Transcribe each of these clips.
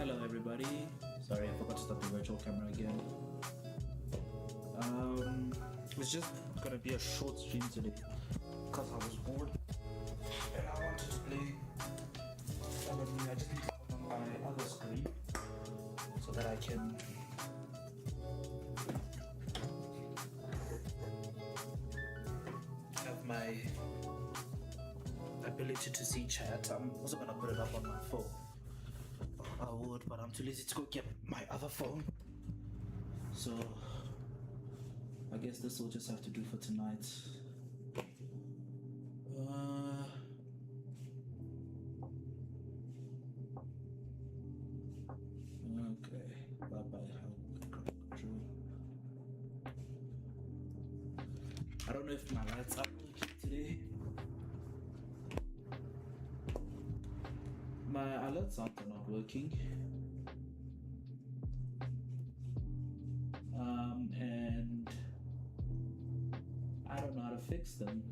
Hello everybody. Sorry, I forgot to start the virtual camera again. It's just gonna be a short stream today because I was bored and I wanted to play. I just need to put on my other screen so that I can have my ability to see chat. I'm also gonna put it up on my phone. I would, but I'm too lazy to go get my other phone. So I guess this will just have to do for tonight. Okay. Bye bye. I don't know if my lights are working today. My alerts are not working. And I don't know how to fix them.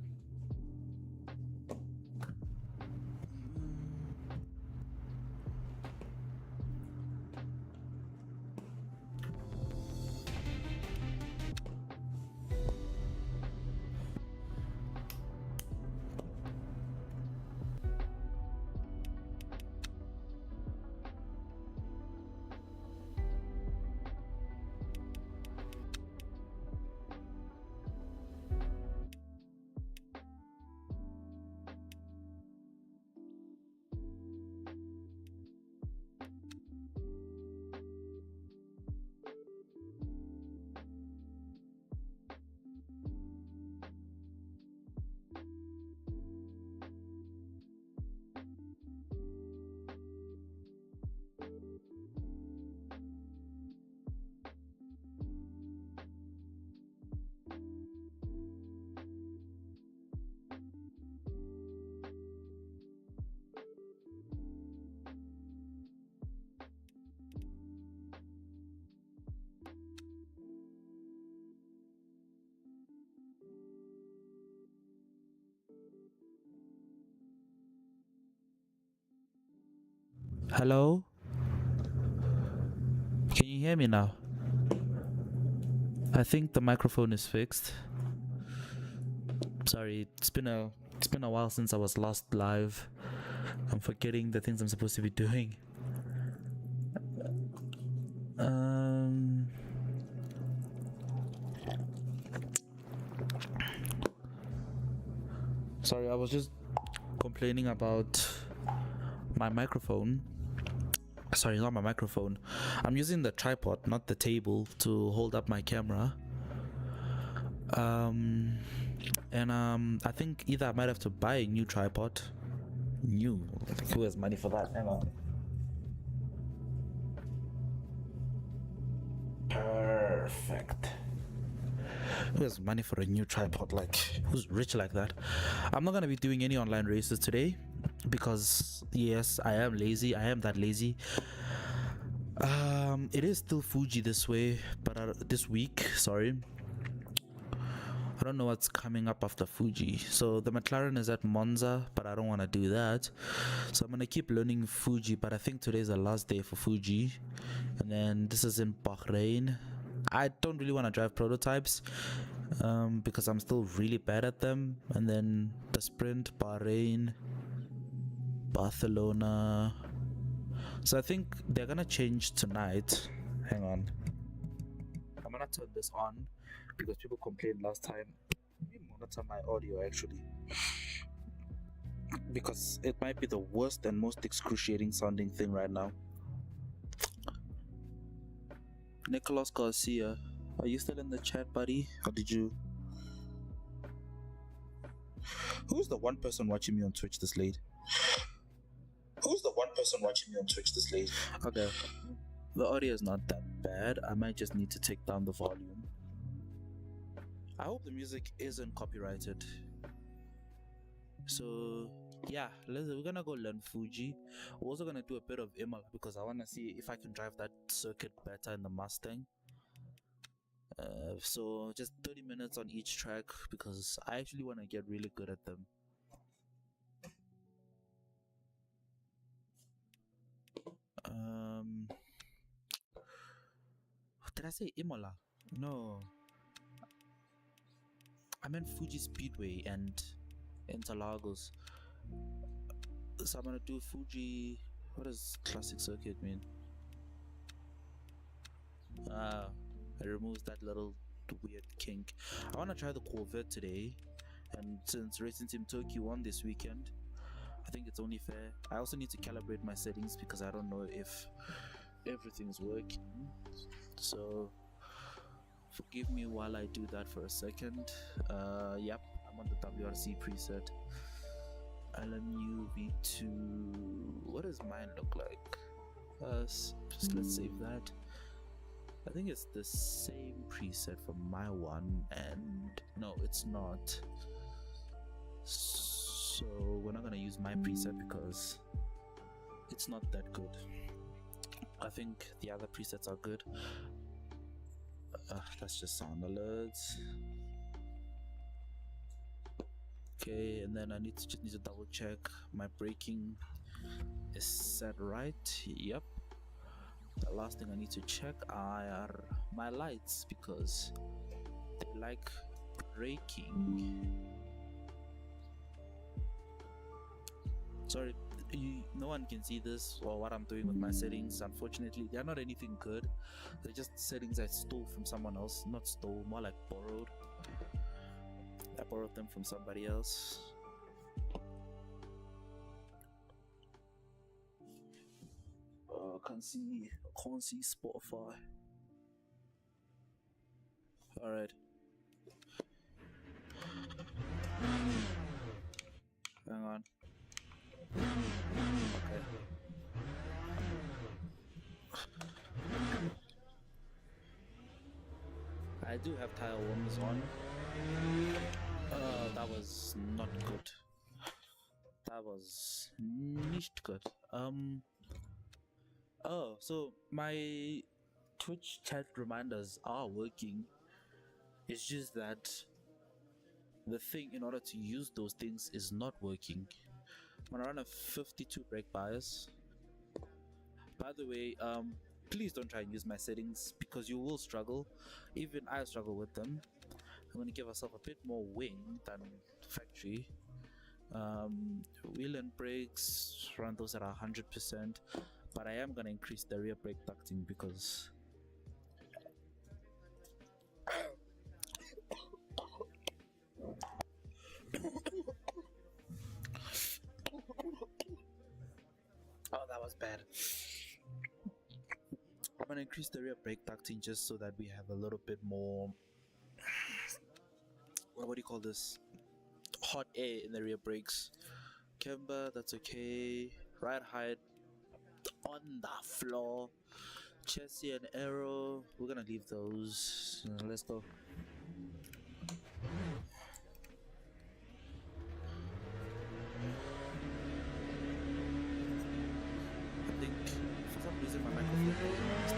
Hello? Can you hear me now? I think the microphone is fixed. Sorry, it's been a while since I was last live. I'm forgetting the things I'm supposed to be doing. Sorry, I was just complaining about my microphone. Sorry, not my microphone. I'm using the tripod, not the table, to hold up my camera. I think either I might have to buy a new tripod. Who has money for that? Hang on. Perfect. Who has money for a new tripod? Like, who's rich like that? I'm not gonna be doing any online races today because yes, I am lazy. I am that lazy. It is still Fuji this week. Sorry. I don't know what's coming up after Fuji. So the McLaren is at Monza, but I don't want to do that. So I'm going to keep learning Fuji, but I think today's the last day for Fuji. And then this is in Bahrain. I don't really want to drive prototypes because I'm still really bad at them. And then the sprint, Bahrain, Barcelona. So I think they're going to change tonight. Hang on. I'm going to turn this on because people complained last time. Let me monitor my audio actually, because it might be the worst and most excruciating sounding thing right now. Nicholas Garcia, are you still in the chat, buddy? Or did you? Who's the one person watching me on Twitch this late? Okay, the audio is not that bad. I might just need to take down the volume. I hope the music isn't copyrighted. So yeah, we're gonna go learn Fuji. We're also gonna do a bit of Imola because I wanna see if I can drive that circuit better in the Mustang. So just 30 minutes on each track because I actually want to get really good at them. Um, did I say Imola? No, I meant Fuji Speedway and Interlagos. So I'm gonna do Fuji. What does classic circuit mean? It removes that little weird kink. I wanna try the Corvette today, and since Racing Team Tokyo won this weekend, I think it's only fair. I also need to calibrate my settings because I don't know if everything's working. So forgive me while I do that for a second. Yep, I'm on the WRC preset. LMU V2. What does mine look like? Just let's save that. I think it's the same preset for my one, and no, it's not. So we're not gonna use my preset because it's not that good. I think the other presets are good. That's just sound alerts. Okay, and then I just need to double check my braking is set right. Yep. The last thing I need to check are my lights because they like braking. Sorry, no one can see this or what I'm doing with my settings. Unfortunately, they're not anything good. They're just settings I stole from someone else. Not stole, more like borrowed. I borrowed them from somebody else. Can't see Spotify. Alright. Hang on. Okay. I do have tire warmers on. That was not good. That was nicht good. Oh, so my Twitch chat reminders are working. It's just that the thing in order to use those things is not working. I'm gonna run a 52 brake bias. By the way, please don't try and use my settings because you will struggle. Even I struggle with them. I'm gonna give myself a bit more wing than factory. Wheel and brakes, run those at 100%, but I am gonna increase the rear brake ducting because oh, that was bad. I'm gonna increase the rear brake ducting just so that we have a little bit more, what do you call this, hot air in the rear brakes. Camber, that's okay. Ride height on the floor. Chassis and aero, we're gonna leave those. Let's go. I think for some reason my microphone is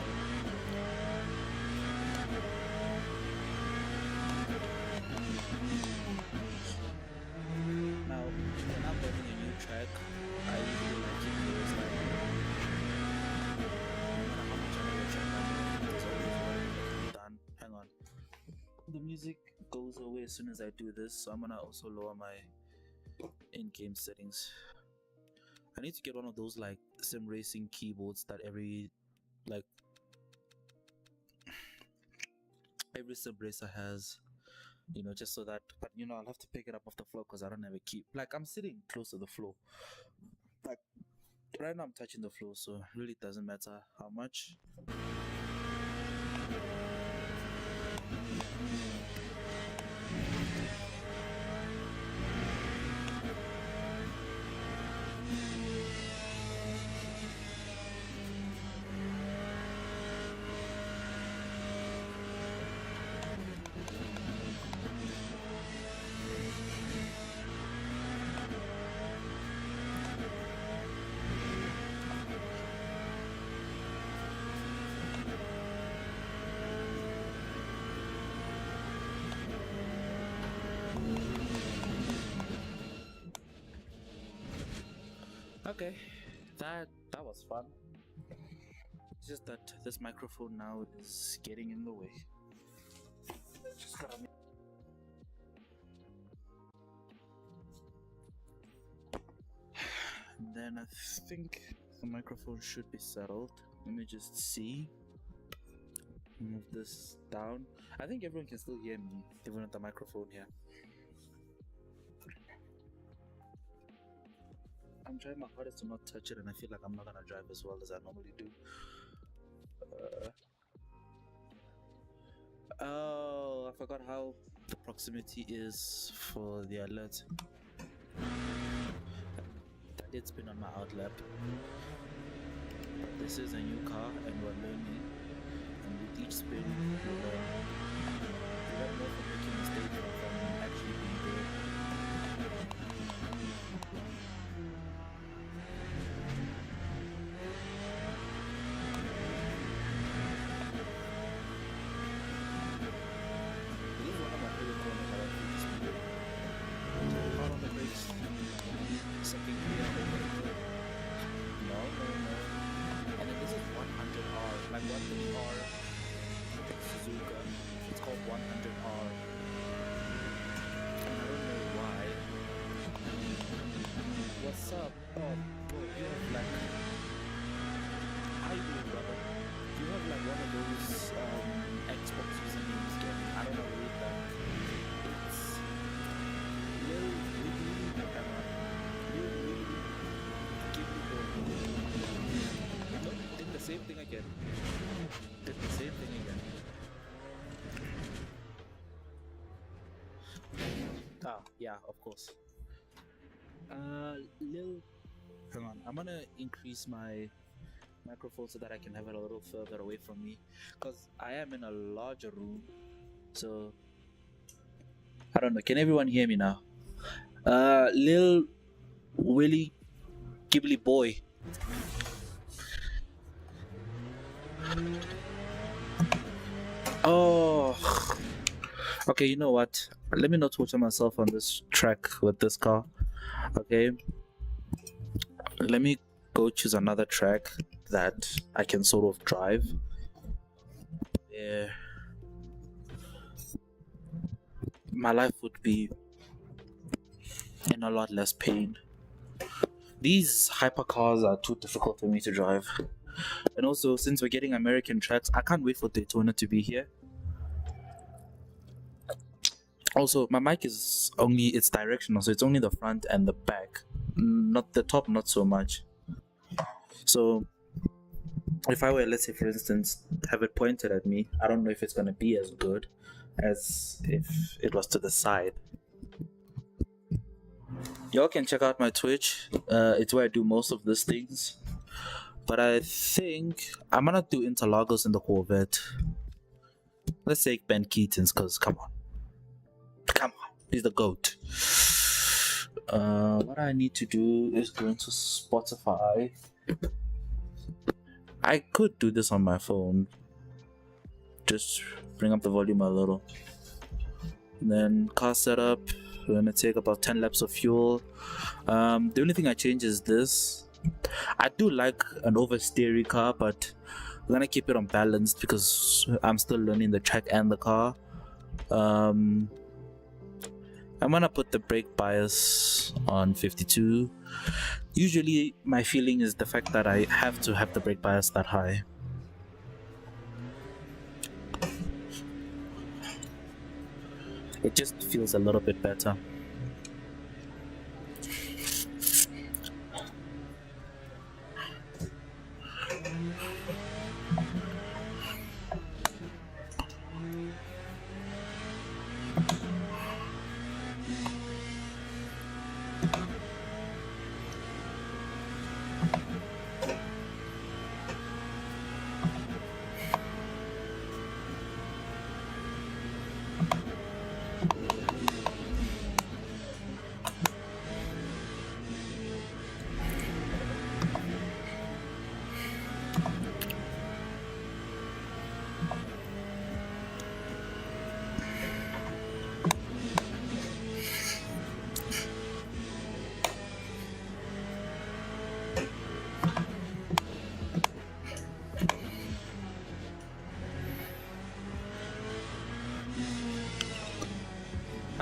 now when I'm building a new track, I usually like it feels like no matter how much I know the track there's always one done. Hang on. The music goes away as soon as I do this, so I'm gonna also lower my in-game settings. I need to get one of those like sim racing keyboards that every sim racer has, you know, just so that, but you know, I'll have to pick it up off the floor because I don't have a key. Like, I'm sitting close to the floor, like right now I'm touching the floor, so it really doesn't matter how much. Okay, that was fun. just that this microphone now is getting in the way. Just gotta make... And then I think the microphone should be settled. Let me just see. Move this down. I think everyone can still hear me, even with the microphone here. I'm trying my hardest to not touch it, and I feel like I'm not gonna drive as well as I normally do. Oh, I forgot how the proximity is for the alert. That did spin on my outlap. This is a new car, and we're learning. And with each spin, we learn more from making mistakes than from actually being good. What's up? Oh, bro, you have like... How you doing, brother? You have like one of those Xbox usernames game. I don't know what it is. It's... Lil Willy... Lil Willy... Give me the... Nope, did the same thing again. Did the same thing again. Ah, yeah, of course. Hang on, I'm gonna increase my microphone so that I can have it a little further away from me, because I am in a larger room. So I don't know, can everyone hear me now? Lil Willy Ghibli boy. Oh, okay, you know what, let me not torture myself on this track with this car. Okay, let me go choose another track that I can sort of drive. Yeah, my life would be in a lot less pain. These hypercars are too difficult for me to drive. And also, since we're getting American tracks, I can't wait for Daytona to be here. Also, my mic is only, it's directional, so it's only the front and the back, not the top, not so much. So if I were, let's say for instance, have it pointed at me, I don't know if it's gonna be as good as if it was to the side. Y'all can check out my Twitch. It's where I do most of these things. But I think I'm gonna do Interlagos in the Corvette. Let's take Ben Keaton's, cause come on, he's the GOAT. What I need to do is go into Spotify. I could do this on my phone. Just bring up the volume a little. And then car setup. We're gonna take about 10 laps of fuel. The only thing I change is this. I do like an oversteery car, but we're gonna keep it unbalanced because I'm still learning the track and the car. I'm gonna put the brake bias on 52. Usually my feeling is the fact that I have to have the brake bias that high. It just feels a little bit better.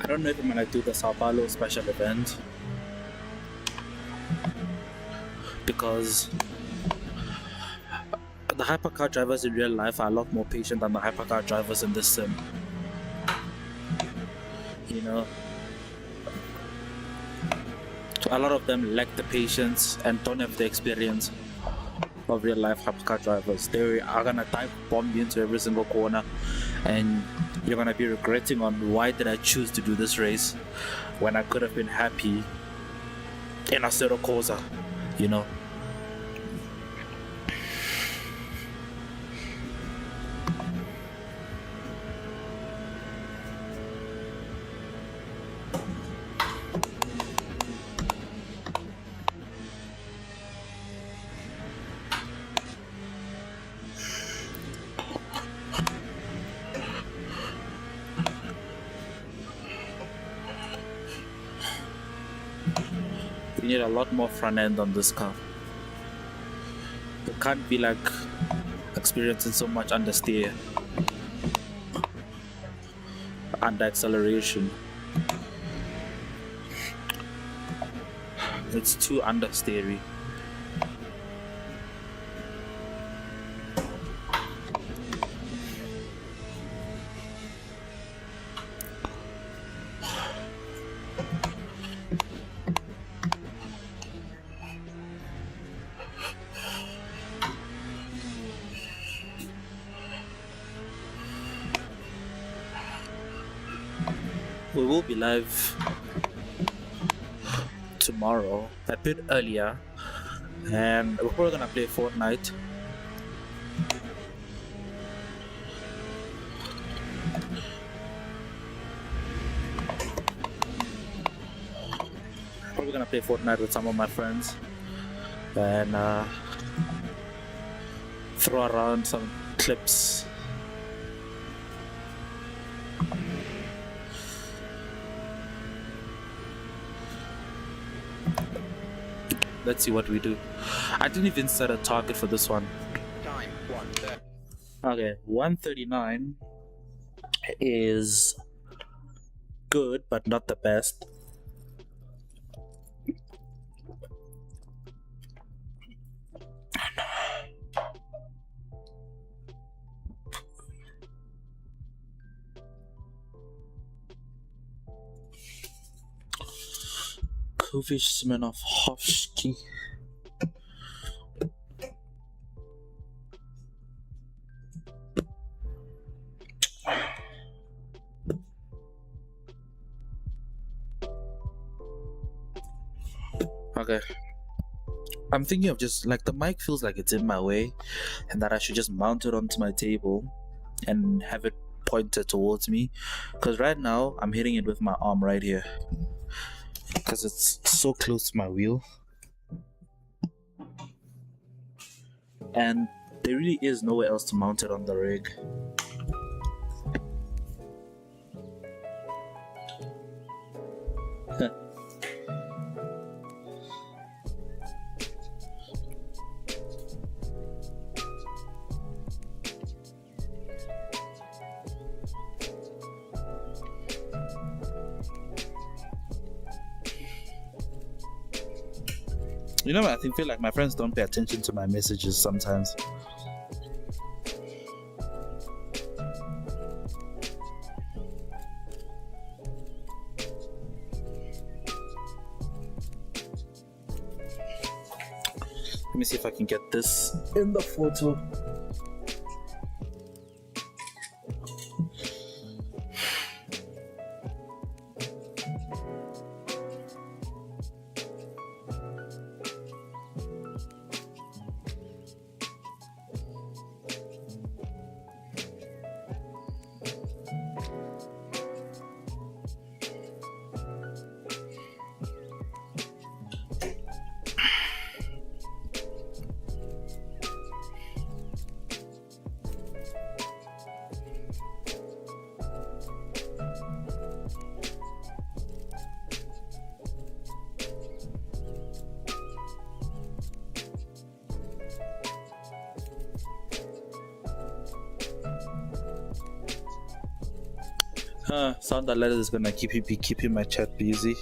I don't know if I'm gonna do the Sao Paulo special event because the hypercar drivers in real life are a lot more patient than the hypercar drivers in this sim. You know, a lot of them lack the patience and don't have the experience of real life hypercar drivers. They are gonna dive bomb you into every single corner, and you're gonna be regretting on why did I choose to do this race when I could have been happy in a Zero Cosa, you know. You need a lot more front end on this car. You can't be like experiencing so much understeer, under acceleration. It's too understeery. We will be live tomorrow, a bit earlier, and we're probably gonna play Fortnite. Probably gonna play Fortnite with some of my friends and throw around some clips. Let's see what we do. I didn't even set a target for this one. Time 1:30. Okay, 139 is good, but not the best. Kovic Smirnov Hofsky. Okay. I'm thinking of just like the mic feels like it's in my way and that I should just mount it onto my table and have it pointed towards me, because right now I'm hitting it with my arm right here because it's so close to my wheel and there really is nowhere else to mount it on the rig. You know what? I feel like my friends don't pay attention to my messages sometimes. Let me see if I can get this in the photo. Sound alert is gonna keeping my chat busy.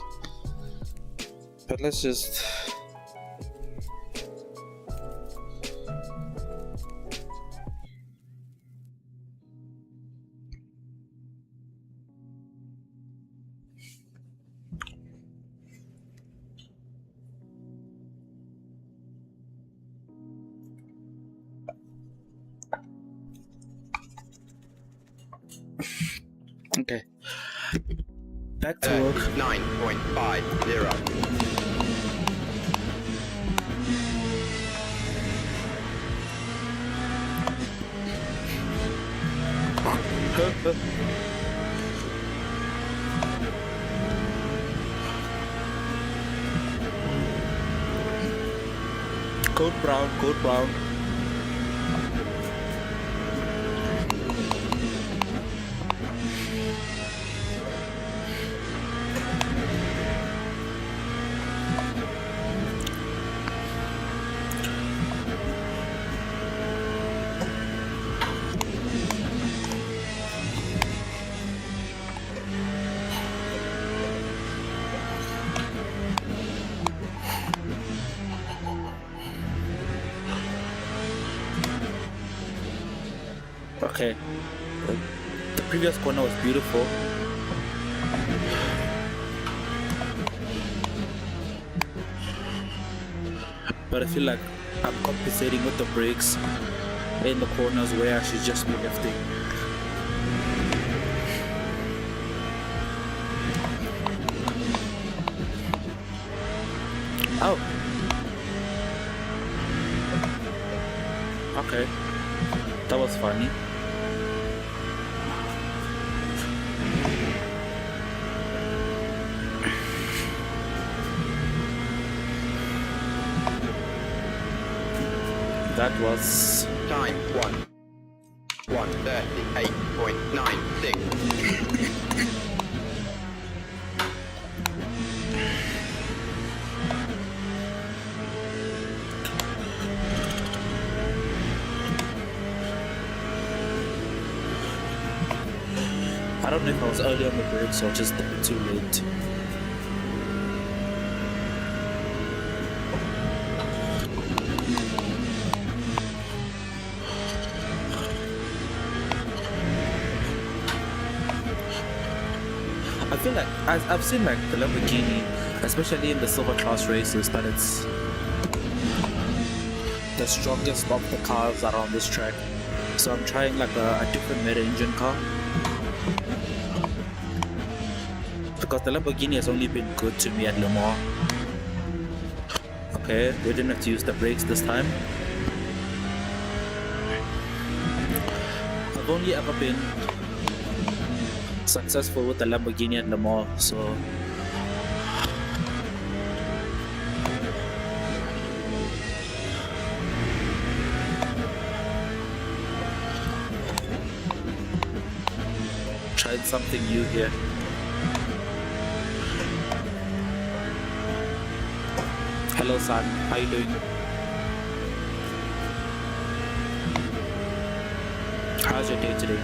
But let's just. Okay. Back to work. 9.50. Code brown. Okay. The previous corner was beautiful. But I feel like I'm compensating with the brakes in the corners where I should just be lifting. Oh. Okay. That was funny. That was Time 1:38.96. I don't know if I was early on the brakes or just too late. I feel like I've seen like the Lamborghini, especially in the silver class races, that it's the strongest of the cars that are on this track. So I'm trying like a different meta-engine car, because the Lamborghini has only been good to me at Le Mans. Okay, we didn't have to use the brakes this time. I've only ever been successful with the Lamborghini at Le Mans, so tried something new here. Hello son, how you doing? How's your day today?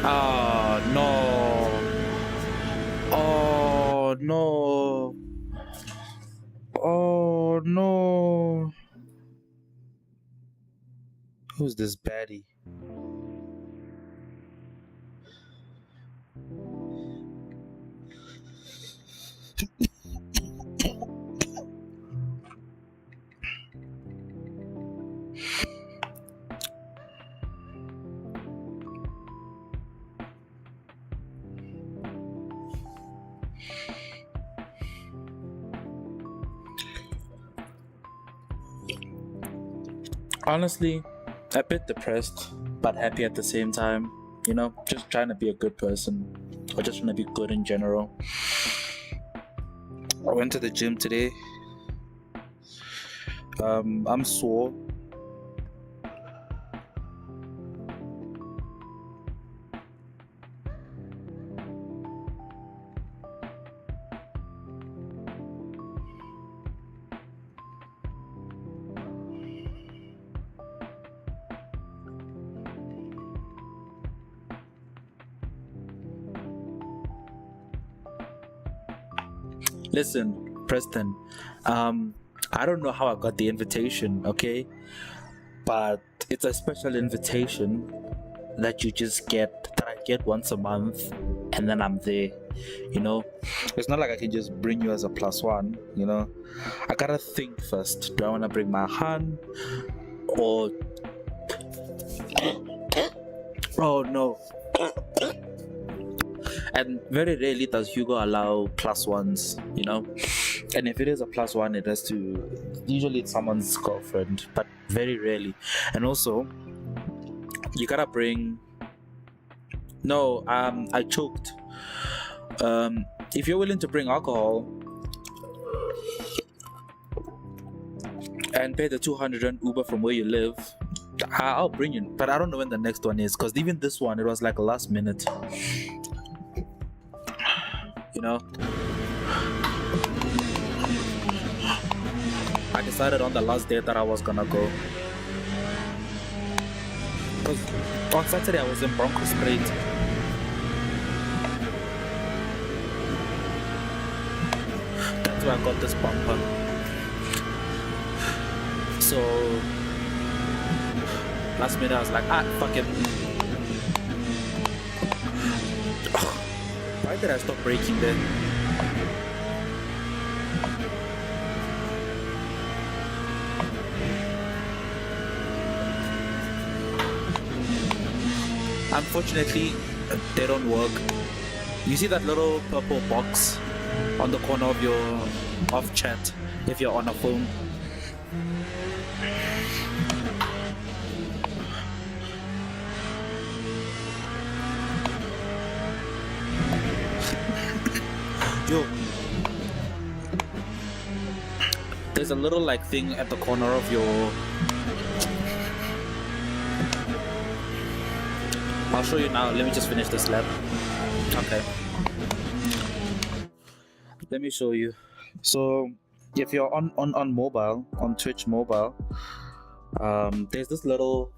Oh no. Oh no. Oh no. Who's this baddie? Honestly, a bit depressed, but happy at the same time. You know, just trying to be a good person, or just trying to be good in general. I went to the gym today. I'm sore. Listen, Preston. I don't know how I got the invitation, okay? But it's a special invitation that I get once a month, and then I'm there. You know, it's not like I can just bring you as a +1. You know, I gotta think first. Do I want to bring my Han, or oh no? And very rarely does Hugo allow +1s. You know, and if it is a +1, it has to. Usually, it's someone's girlfriend, but very rarely. And also, you gotta bring. No, I choked. If you're willing to bring alcohol and pay the 200 Uber from where you live, I'll bring you. But I don't know when the next one is, because even this one, it was like last minute. You know, I decided on the last day that I was gonna go. Because on Saturday I was in Bronco Street. That's where I got this bumper. So last minute I was like, fuck it. Why did I stop braking then? Unfortunately, they don't work. You see that little purple box on the corner of your chat if you're on a phone? Yo, there's a little like thing at the corner of your. I'll show you now. Let me just finish this lap. Okay. Let me show you. So if you're on mobile, on Twitch mobile, there's this little,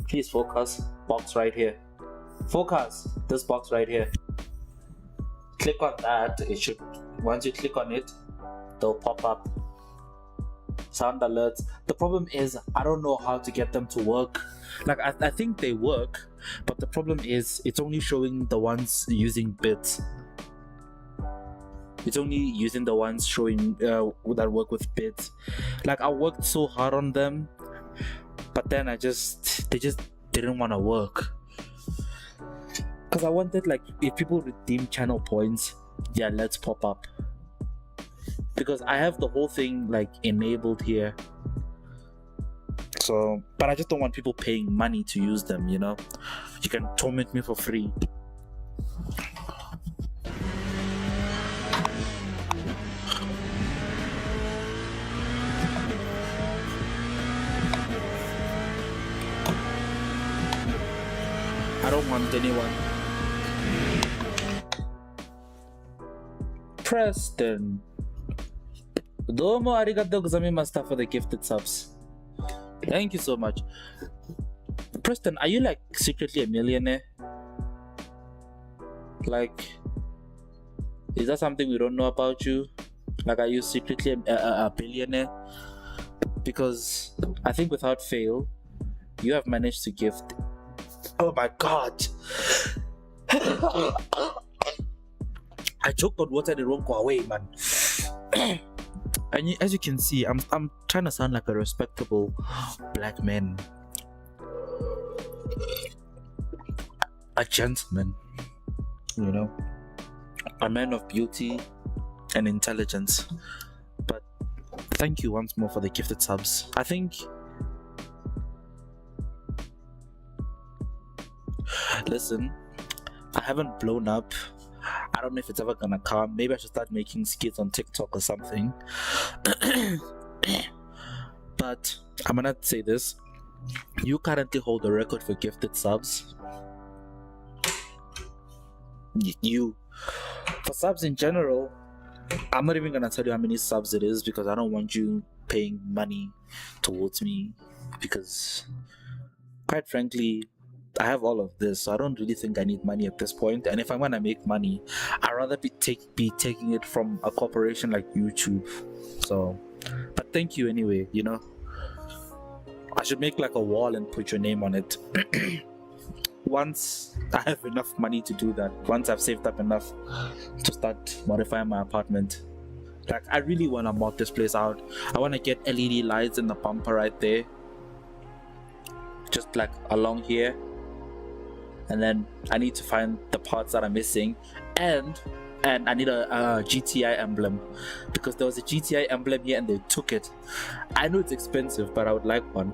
please focus, box right here. Focus, this box right here. Click on that. It should, once you click on it, they'll pop up. Sound alerts. The problem is I don't know how to get them to work. Like I think they work, but the problem is it's only showing the ones using bits. It's only using the ones showing that work with bits. Like I worked so hard on them, but then they just didn't want to work. Cause I wanted, like, if people redeem channel points, yeah, let's pop up. Because I have the whole thing like enabled here. So, but I just don't want people paying money to use them, you know? You can torment me for free. I don't want anyone. Preston. Domo arigatou gozaimasu for the gifted subs. Thank you so much. Preston, are you like secretly a millionaire? Like, is that something we don't know about you? Like, are you secretly a billionaire? Because I think without fail, you have managed to gift. Oh my god! I choked on water and it won't go away, man. And as you can see, I'm trying to sound like a respectable black man, a gentleman, you know, a man of beauty and intelligence. But thank you once more for the gifted subs. I think, listen, I haven't blown up. I don't know if it's ever gonna come. Maybe I should start making skits on TikTok or something. But I'm gonna say this. You currently hold the record for gifted subs. You. For subs in general, I'm not even gonna tell you how many subs it is because I don't want you paying money towards me. Because, quite frankly, I have all of this, so I don't really think I need money at this point. And if I'm gonna make money, I'd rather be taking it from a corporation like YouTube. So, but thank you anyway. You know, I should make like a wall and put your name on it. Once I have enough money to do that, once I've saved up enough to start modifying my apartment, like I really want to mod this place out. I want to get LED lights in the bumper right there, just like along here, and then I need to find the parts that are missing, and I need a GTI emblem, because there was a GTI emblem here and they took it. I know it's expensive, but I would like one.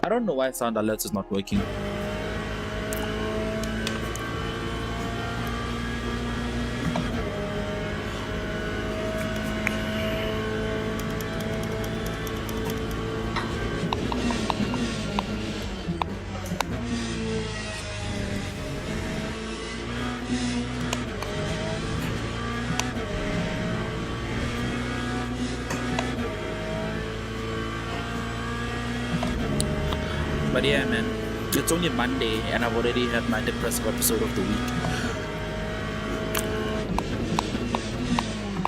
I don't know why sound alerts is not working. But yeah, man, it's only Monday and I've already had my depressive episode of the week.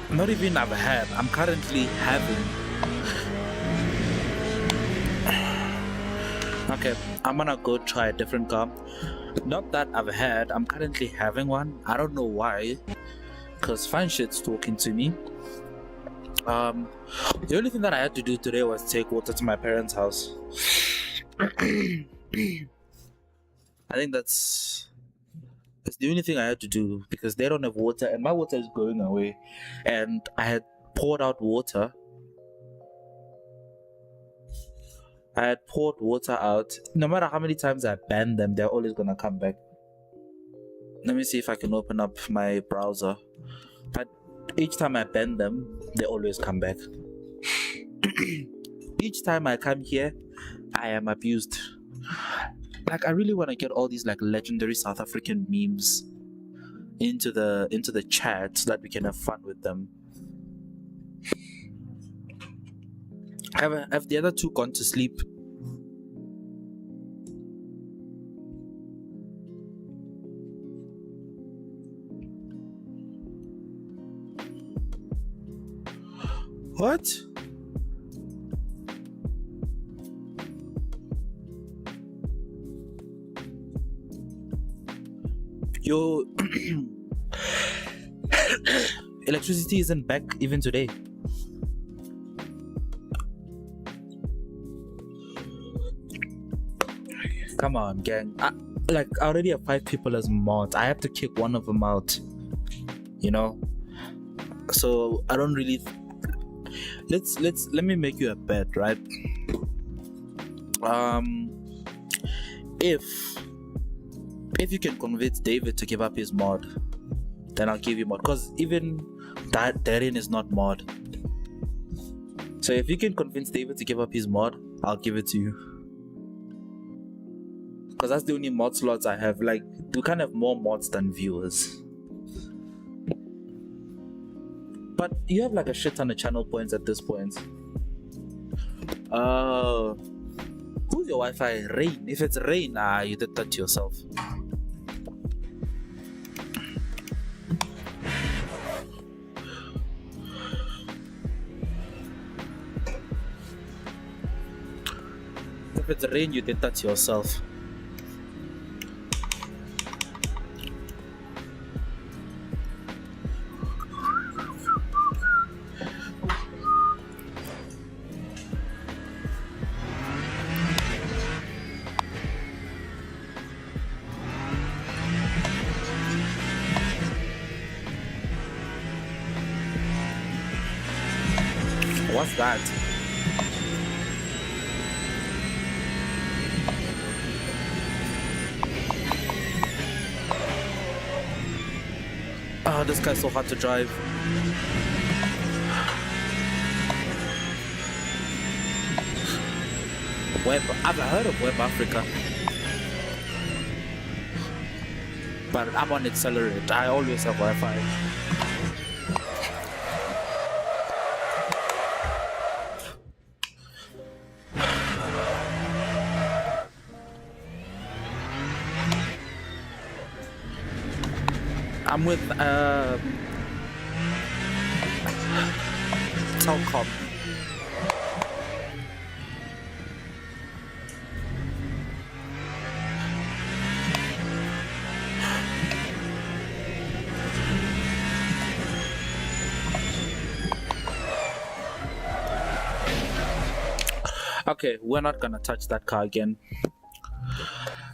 Not even I've had, I'm currently having. Okay, I'm gonna go try a different car. Not that I've had, I'm currently having one. I don't know why, because fine shit's talking to me. The only thing that I had to do today was take water to my parents' house. I think that's the only thing I had to do, because they don't have water and my water is going away, and I had poured out water. I had poured water out. No matter how many times I ban them, they're always gonna come back. Let me see if I can open up my browser. But each time I ban them, they always come back. Each time I come here, I am abused. Like, I really want to get all these like legendary South African memes into the chat so that we can have fun with them. Have the other two gone to sleep? What? Yo, electricity isn't back even today. Come on, gang. I already have 5 people as mods. I have to kick one of them out, you know. So I don't really. Let me make you a bet, right? If you can convince David to give up his mod, then I'll give you mod. Because even Darren is not mod. So if you can convince David to give up his mod, I'll give it to you. Because that's the only mod slots I have. Like, we kind of have more mods than viewers. But you have like a shit ton of channel points at this point. Who's your Wi-Fi? Rain. If it's Rain, you did that to yourself. If it's Rain, you did that to yourself. What's that? Oh, this guy's so hard to drive. Web, I've heard of Web Africa, but I'm on Accelerate. I always have Wi-Fi. I'm with Telcom. Okay, we're not gonna touch that car again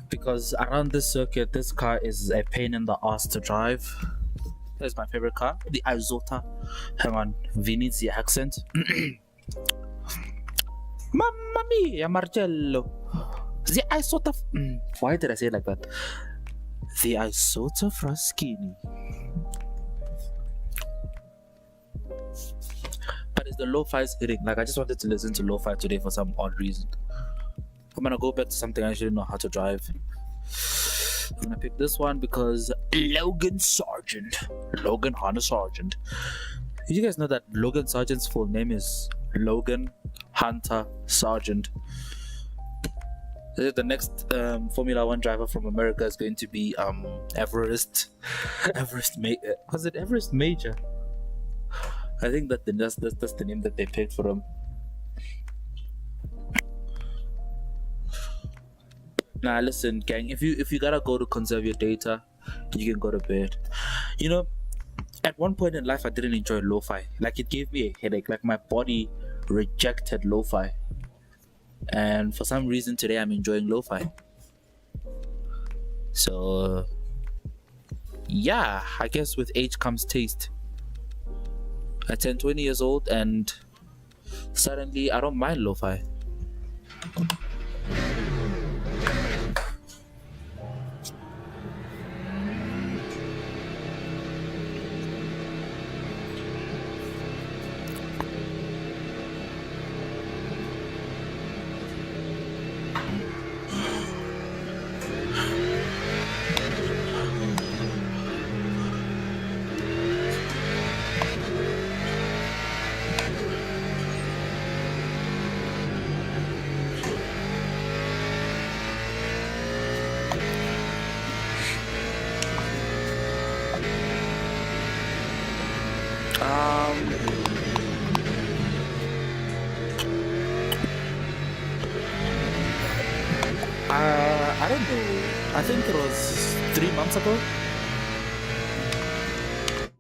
because around this circuit, this car is a pain in the ass to drive. Here's my favorite car, the Izota. Hang on, V needs the accent. Mamma mia, Marcello. The Izota. Why did I say it like that? The Izota Fraschini. But it's the lo-fi's hitting. Like, I just wanted to listen to lo-fi today for some odd reason. I'm gonna go back to something I actually know how to drive. I'm gonna pick this one because Logan Hunter Sargent. Did you guys know that Logan Sargent's full name is Logan Hunter Sargent? The next Formula One driver from America is going to be Everest was it Everest Major? I think that's the name that they picked for him. Nah, listen, gang. If you gotta go to conserve your data, you can go to bed. You know, at one point in life, I didn't enjoy lo-fi. Like, it gave me a headache. Like, my body rejected lo-fi, and for some reason today I'm enjoying lo-fi. So, yeah, I guess with age comes taste. I turned 20 years old and suddenly I don't mind lo-fi. I don't know. I think it was 3 months ago.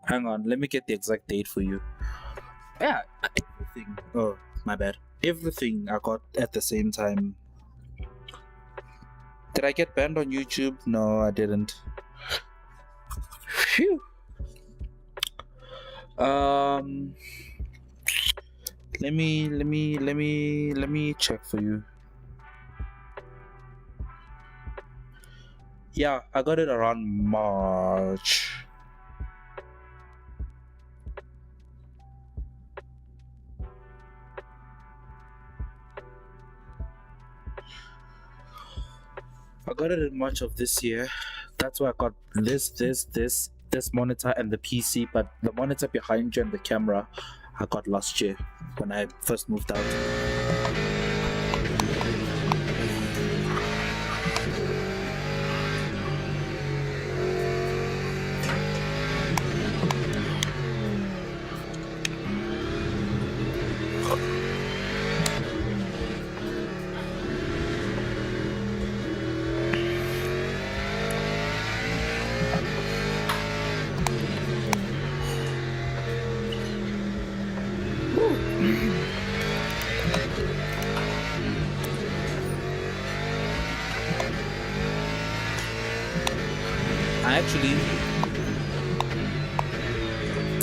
Hang on, let me get the exact date for you. Yeah, everything. Oh, my bad. Everything I got at the same time. Did I get banned on YouTube? No, I didn't. Phew. Let me check for you. Yeah, I got it around March. I got it in March of this year. That's why I got this monitor and the PC, but the monitor behind you and the camera I got last year when I first moved out.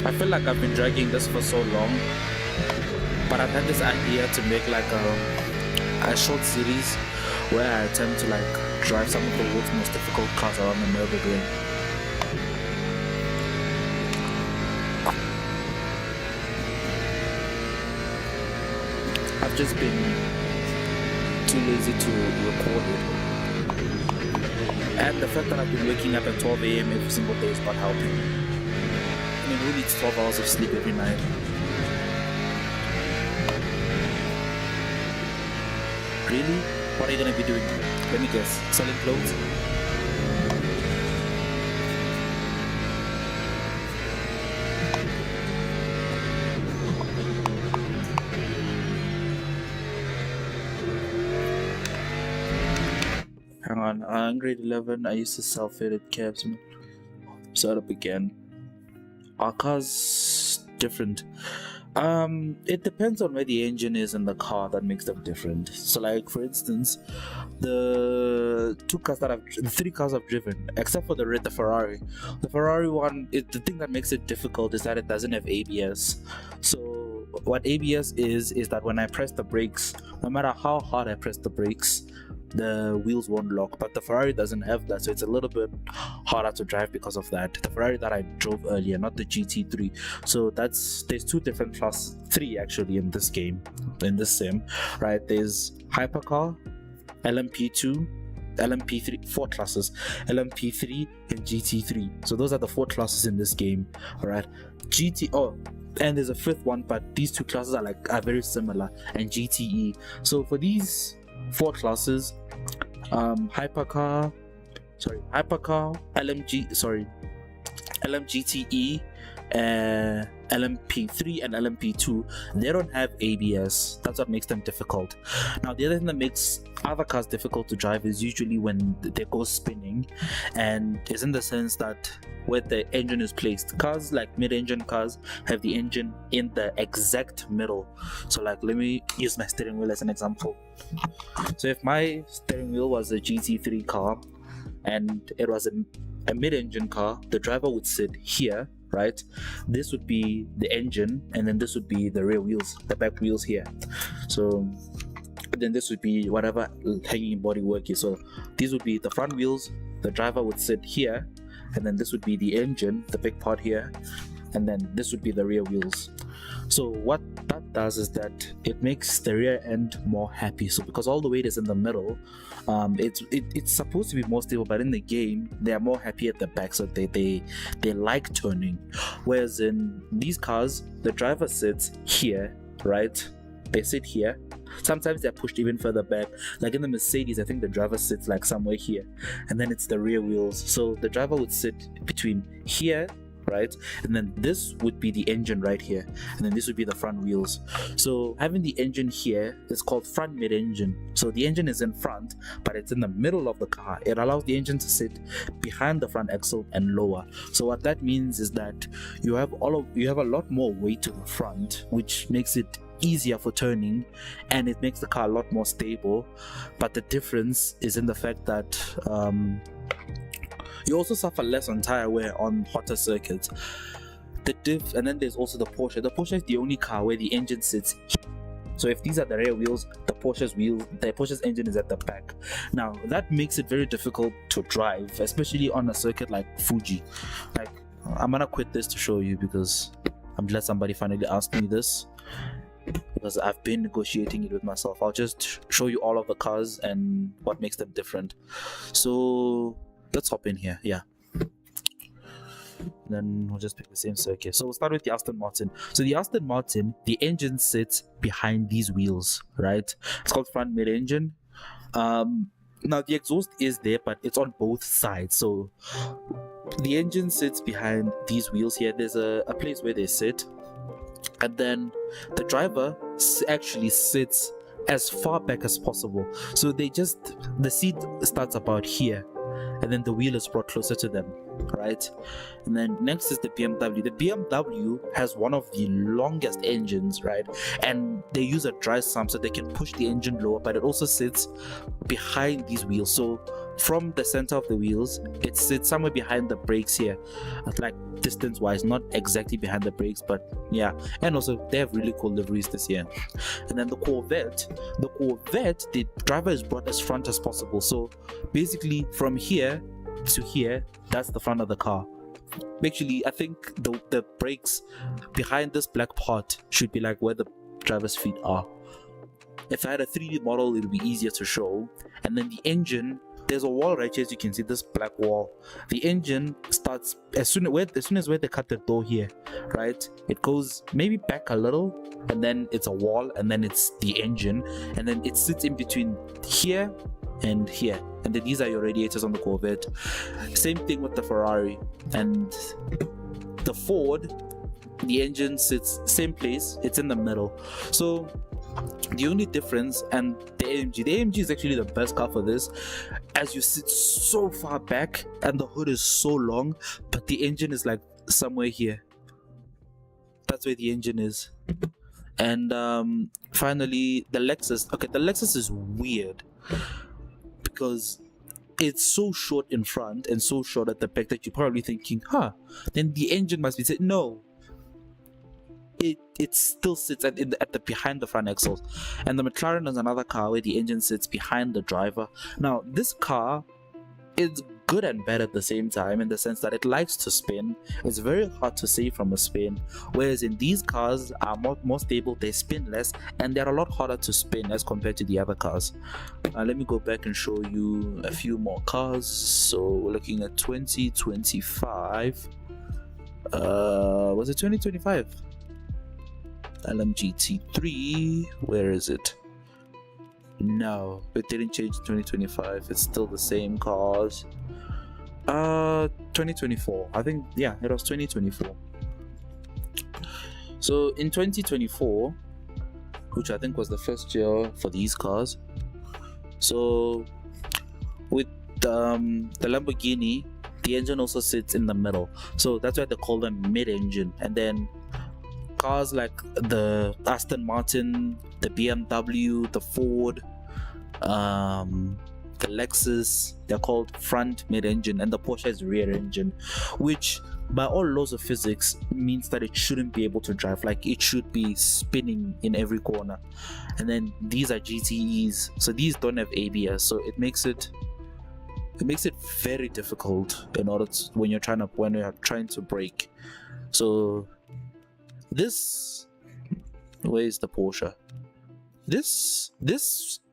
I feel like I've been dragging this for so long, but I've had this idea to make like a short series where I attempt to like drive some of the world's most difficult cars around the Nürburgring. I've just been too lazy to record it. And the fact that I've been waking up at 12 a.m. every single day is not helping. I mean, who needs 12 hours of sleep every night? Really? What are you gonna be doing? Let me guess. Selling clothes? hang on. In grade 11, I used to sell faded cabs. Start up again. Our car's different. It depends on where the engine is in the car that makes them different. So, like for instance, the three cars I've driven, except for the Ferrari. The Ferrari one, the thing that makes it difficult is that it doesn't have ABS. So what ABS is that when I press the brakes, no matter how hard I press the brakes, the wheels won't lock. But the Ferrari doesn't have that, so it's a little bit harder to drive because of that. The Ferrari that I drove earlier, not the GT3. So there's two different class, three actually in this game, in this sim, right? There's hypercar, LMP2, LMP3, four classes, LMP3 and GT3. So those are the four classes in this game. All right, and there's a fifth one, but these two classes are very similar, and GTE. So for these four classes, hypercar, LMGTE, LMP3 and LMP2, they don't have ABS. That's what makes them difficult. Now the other thing that makes other cars difficult to drive is usually when they go spinning, and is in the sense that where the engine is placed. Cars like mid-engine cars have the engine in the exact middle. So like, let me use my steering wheel as an example. So if my steering wheel was a GT3 car and it was a mid-engine car, the driver would sit here, right? This would be the engine, and then this would be the rear wheels, the back wheels here. So then this would be whatever hanging bodywork is. So these would be the front wheels, the driver would sit here, and then this would be the engine, the big part here, and then this would be the rear wheels. So what that does is that it makes the rear end more happy. So because all the weight is in the middle, it's supposed to be more stable, but in the game they are more happy at the back, so they like turning. Whereas in these cars, the driver sits here, right? They sit here. Sometimes they're pushed even further back. Like in the Mercedes, I think the driver sits like somewhere here, and then it's the rear wheels. So the driver would sit between here, right? And then this would be the engine right here, and then this would be the front wheels. So having the engine here is called front mid-engine. So the engine is in front, but it's in the middle of the car. It allows the engine to sit behind the front axle and lower. So what that means is that you have a lot more weight to the front, which makes it easier for turning, and it makes the car a lot more stable. But the difference is in the fact that you also suffer less on tire wear on hotter circuits. And then there's also the Porsche. The Porsche is the only car where the engine sits here. So if these are the rear wheels, the Porsche's engine is at the back. Now that makes it very difficult to drive, especially on a circuit like Fuji. Like, I'm gonna quit this to show you, because I'm glad somebody finally asked me this, because I've been negotiating it with myself. I'll just show you all of the cars and what makes them different. So let's hop in here. Yeah, then we'll just pick the same circuit. So we'll start with the Aston Martin. So the Aston Martin, the engine sits behind these wheels, right? It's called front mid-engine. Now the exhaust is there, but it's on both sides. So the engine sits behind these wheels here. There's a place where they sit, and then the driver actually sits as far back as possible. So the seat starts about here, and then the wheel is brought closer to them, right? And then next is the BMW. The BMW has one of the longest engines, right? And they use a dry sump so they can push the engine lower, but it also sits behind these wheels. So from the center of the wheels, it sits somewhere behind the brakes here, like distance wise, not exactly behind the brakes, but yeah. And also they have really cool liveries this year. And then the Corvette, the driver is brought as front as possible. So basically from here to here, that's the front of the car. Actually, I think the brakes behind this black part should be like where the driver's feet are. If I had a 3D model, it would be easier to show. And then the engine, there's a wall right here, as you can see, this black wall. The engine starts as soon as where they cut the door here, right? It goes maybe back a little, and then it's a wall, and then it's the engine, and then it sits in between here and here. And then these are your radiators on the Corvette. Same thing with the Ferrari. And the Ford, the engine sits same place, it's in the middle. So The only difference, and the AMG is actually the best car for this, as you sit so far back and the hood is so long, but the engine is like somewhere here. That's where the engine is. And finally, the Lexus. Okay, the Lexus is weird because it's so short in front and so short at the back that you're probably thinking, then the engine must be no. It still sits at the behind the front axle, and the McLaren is another car where the engine sits behind the driver. Now this car is good and bad at the same time, in the sense that it likes to spin. It's very hard to save from a spin, whereas in these cars are more stable, they spin less, and they're a lot harder to spin as compared to the other cars. Let me go back and show you a few more cars. So we're looking at 2025. Was it 2025? LMGT3, where is it? No, it didn't change in 2025. It's still the same cars. 2024. I think, yeah, it was 2024. So in 2024, which I think was the first year for these cars, so with the Lamborghini, the engine also sits in the middle. So that's why they call them mid-engine. And then cars like the Aston Martin, the BMW, the Ford, the Lexus, they're called front mid-engine, and the Porsche is rear engine, which by all laws of physics means that it shouldn't be able to drive. Like, it should be spinning in every corner. And then these are GTEs, so these don't have ABS, so it makes it very difficult in order to, when you're trying to brake. So this, where is the Porsche? This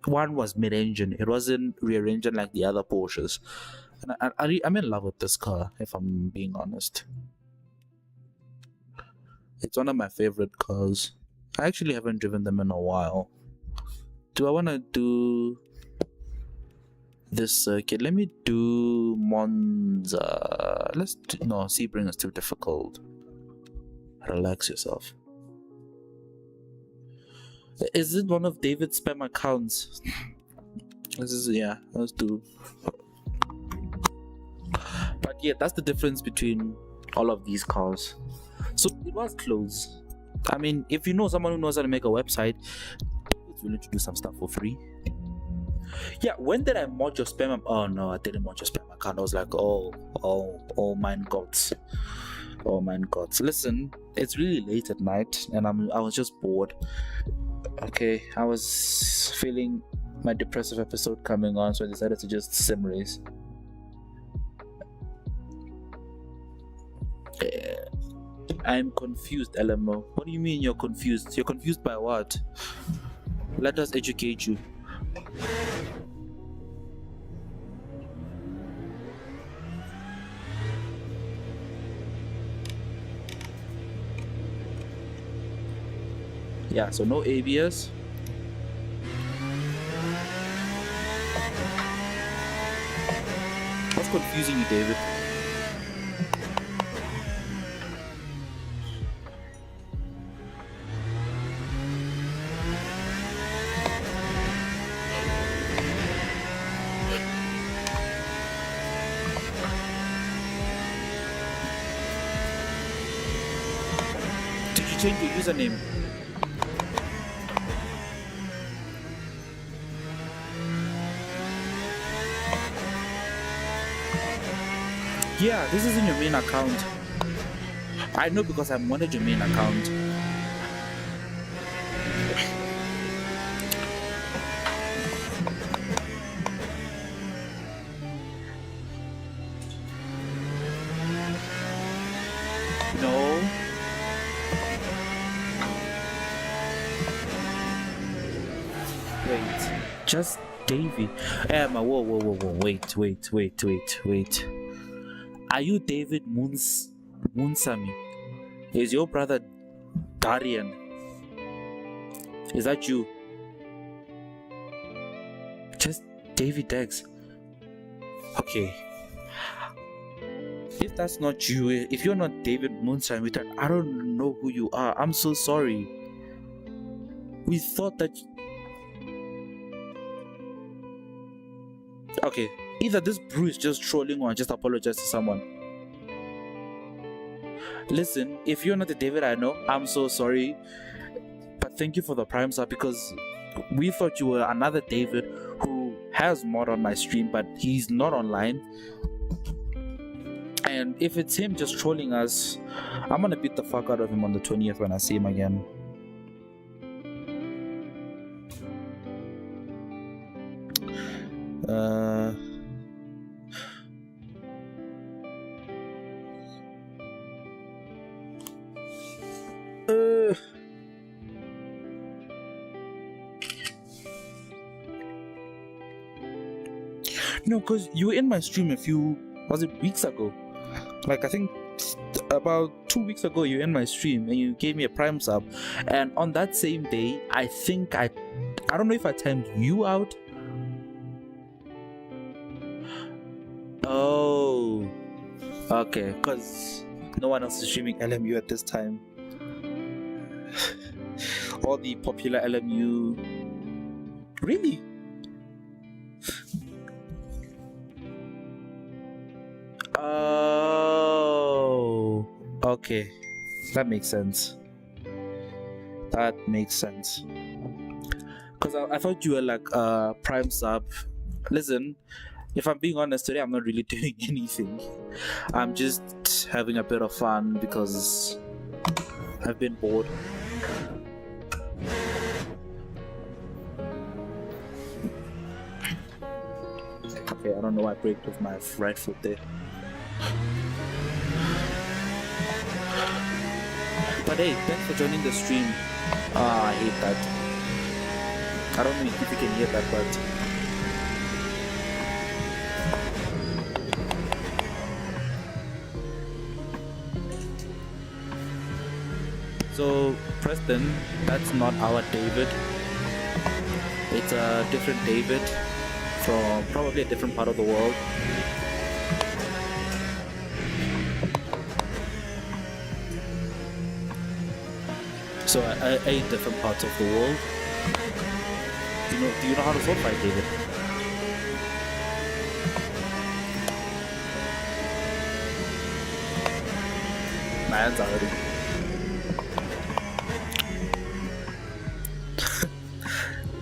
one was mid-engine. It wasn't rear engine like the other Porsches. And I'm in love with this car, if I'm being honest. It's one of my favorite cars. I actually haven't driven them in a while. Do I want to do this circuit? Let me do Monza. No, Sebring is too difficult. Relax yourself. Is it one of David's spam accounts? Let's do. But yeah, that's the difference between all of these cars. So it was close. I mean, if you know someone who knows how to make a website, it's willing to do some stuff for free. Yeah, when did I mod your spam? Oh no, I didn't mod your spam account. I was like, oh mein Gott. Oh mein Gott. Listen, it's really late at night and I was just bored. Okay, I was feeling my depressive episode coming on, so I decided to just sim race. I'm confused, LMO. What do you mean you're confused? You're confused by what? Let us educate you. Yeah, so no ABS. What's confusing you, David? Did you change your username? Yeah, this isn't your main account. I know because I modded your main account. No. Wait, just Davey. Whoa, wait. Are you David Munsami? Is your brother Darian? Is that you? Just David Dex. Okay. If that's not you, if you're not David Munsami, I don't know who you are. I'm so sorry. We thought that. Okay, either this brew is just trolling or just apologize to someone. Listen, if you're not the David I know, I'm so sorry. But thank you for the prime sub, because we thought you were another David who has mod on my stream, but he's not online. And if it's him just trolling us, I'm gonna beat the fuck out of him on the 20th when I see him again. No, because you were in my stream was it weeks ago? Like, I think about 2 weeks ago, you were in my stream and you gave me a prime sub. And on that same day, I think I don't know if I timed you out. Oh, okay, because no one else is streaming LMU at this time. All the popular LMU. Really? Oh, okay, that makes sense. That makes sense. Because I thought you were like prime sub. Listen, if I'm being honest today, I'm not really doing anything. I'm just having a bit of fun because I've been bored. Okay, I don't know why I braked with my right foot there. But hey, thanks for joining the stream. I hate that. I don't know if you can hear that, but so Preston, that's not our David. It's a different David from probably a different part of the world. So I ate different parts of the world. Do you know how to sword fight, David? My hands are hurting.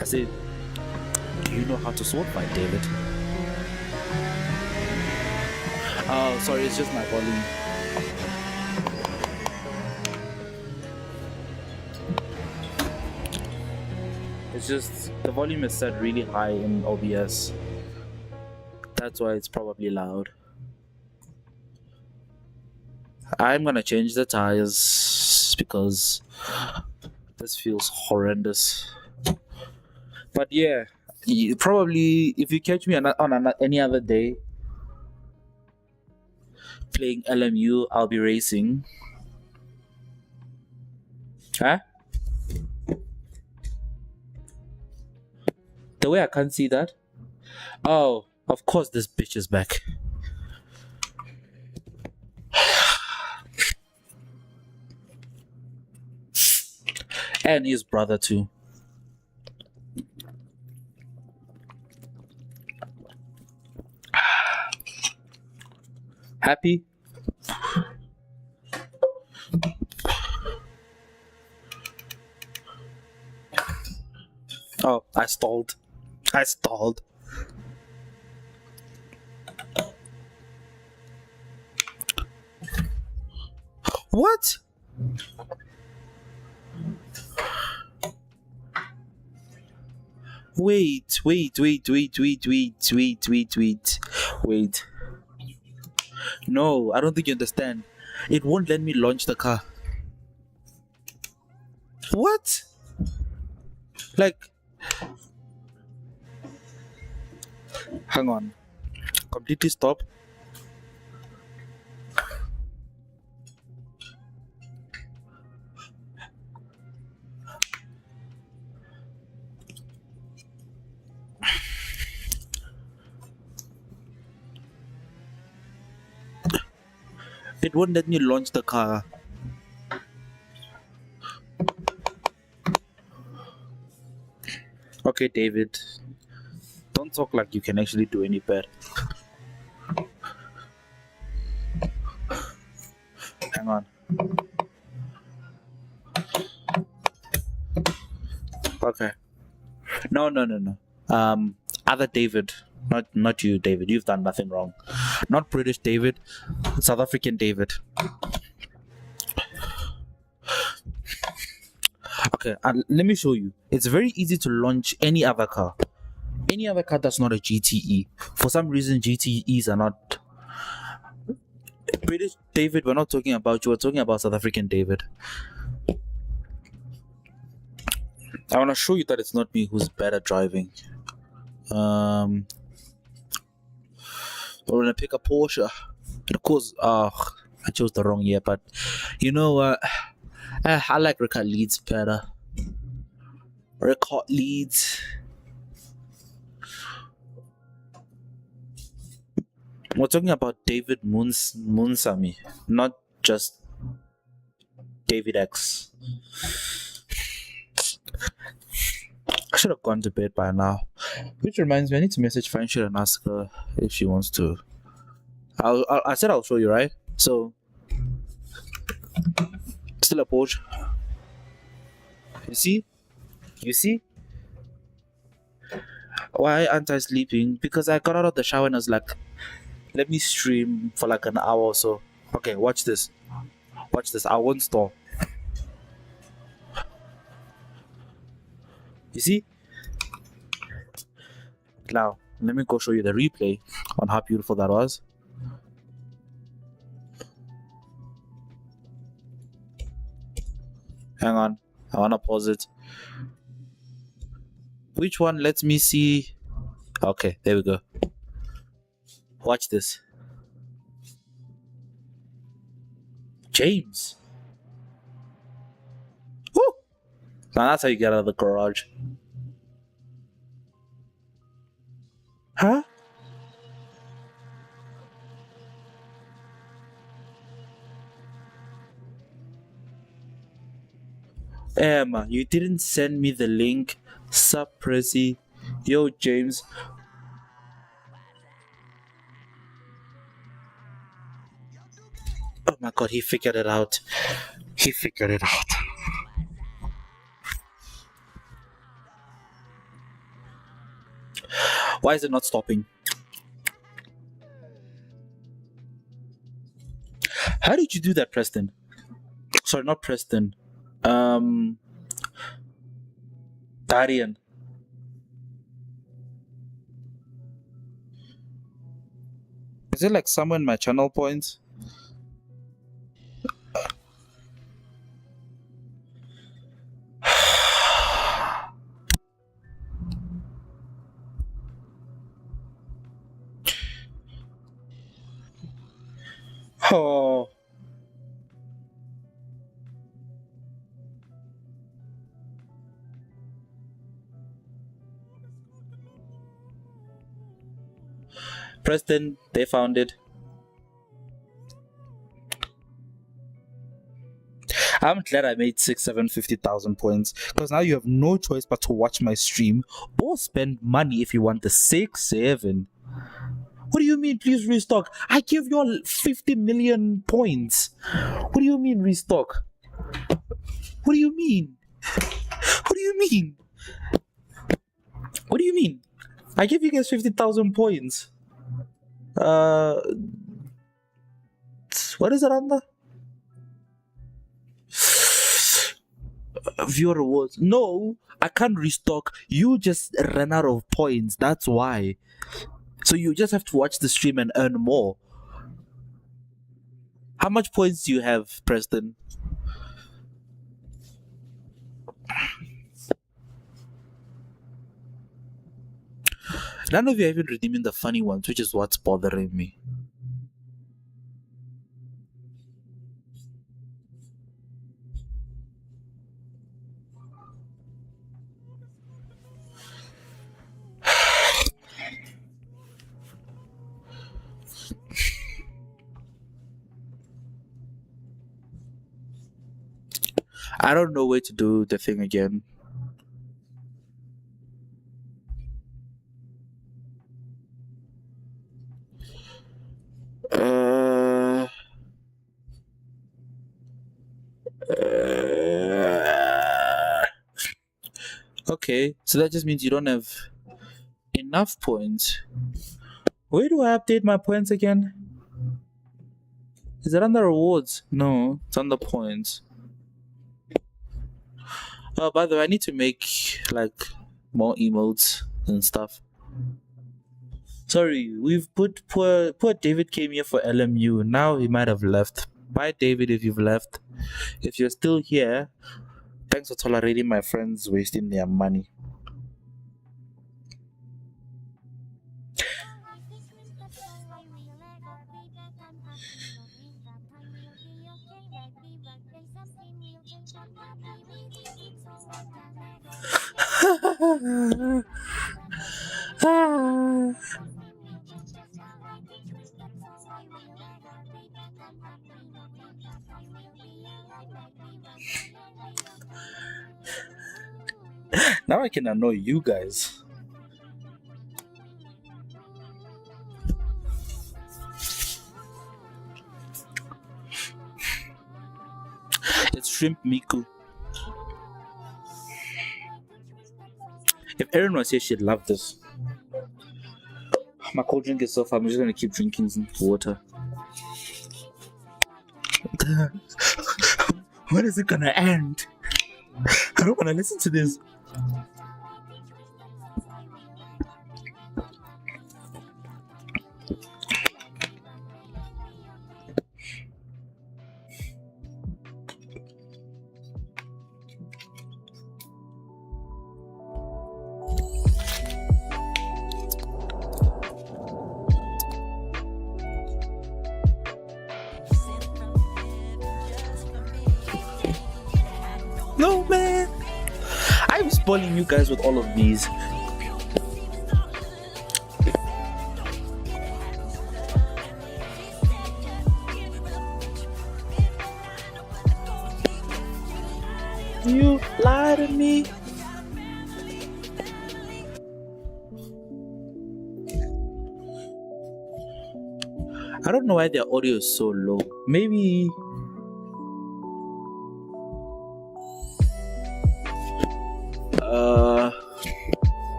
I said, do you know how to sword fight, David? Oh, sorry, it's just my volume. It's just the volume is set really high in OBS. That's why it's probably loud. I'm gonna change the tires because this feels horrendous. But yeah, probably if you catch me on any other day playing LMU, I'll be racing. Huh? The way I can't see that? Oh, of course this bitch is back. And his brother too. Happy? Oh, I stalled. What? Wait. No, I don't think you understand. It won't let me launch the car. What? Like, hang on. Completely stop. It won't let me launch the car. Okay, David. Don't talk like you can actually do any better. Hang on. Okay. No. Other David. Not you, David. You've done nothing wrong. Not British David. South African David. Okay, let me show you. It's very easy to launch any other car. Any other car that's not a GTE. For some reason, GTEs are not. British David, we're not talking about you. We're talking about South African David. I want to show you that it's not me who's bad at driving. We're gonna pick a Porsche. And of course, I chose the wrong year, but you know what? I like Ricard Leeds better. Ricard Leeds. We're talking about David Munsami, not just David X. I should have gone to bed by now. Which reminds me, I need to message Friendship and ask her if she wants to. I said I'll show you, right? So, still a Porsche. You see? You see? Why aren't I sleeping? Because I got out of the shower and I was like, let me stream for like an hour or so. Okay, watch this. Watch this. I won't stop. You see? Now, let me go show you the replay on how beautiful that was. Hang on. I want to pause it. Which one lets me see? Okay, there we go. Watch this. James. Woo! Now that's how you get out of the garage. Huh? Emma, you didn't send me the link. Sup, Prezi. Yo, James. Oh my god, he figured it out. He figured it out. Why is it not stopping? How did you do that, Preston? Sorry, not Preston. Darian. Is it like somewhere in my channel points? Oh. Preston, they found it. I'm glad I made 650,000 points because now you have no choice but to watch my stream or spend money if you want the 6-7. What do you mean, please restock? I give you all 50 million points. What do you mean, restock? What do you mean? What do you mean? What do you mean? I give you guys 50,000 points. What is it under? Viewer rewards. No, I can't restock. You just ran out of points. That's why. So you just have to watch the stream and earn more. How much points do you have, Preston? None of you are even redeeming the funny ones, which is what's bothering me. I don't know where to do the thing again. Okay, so that just means you don't have enough points. Where do I update my points again? Is it under rewards? No, it's under points. Oh, by the way, I need to make like more emotes and stuff. Sorry, we've put poor David came here for LMU. Now he might have left. Bye, David, if you've left. If you're still here, thanks for tolerating my friends wasting their money. Now I can annoy you guys. It's Shrimp Miku. If Erin was here, she'd love this. My cold drink is so far, I'm just gonna keep drinking some water. When is it gonna end? I don't wanna listen to this. No, man. I'm spoiling you guys with all of these. You lie to me. I don't know why their audio is so low. Maybe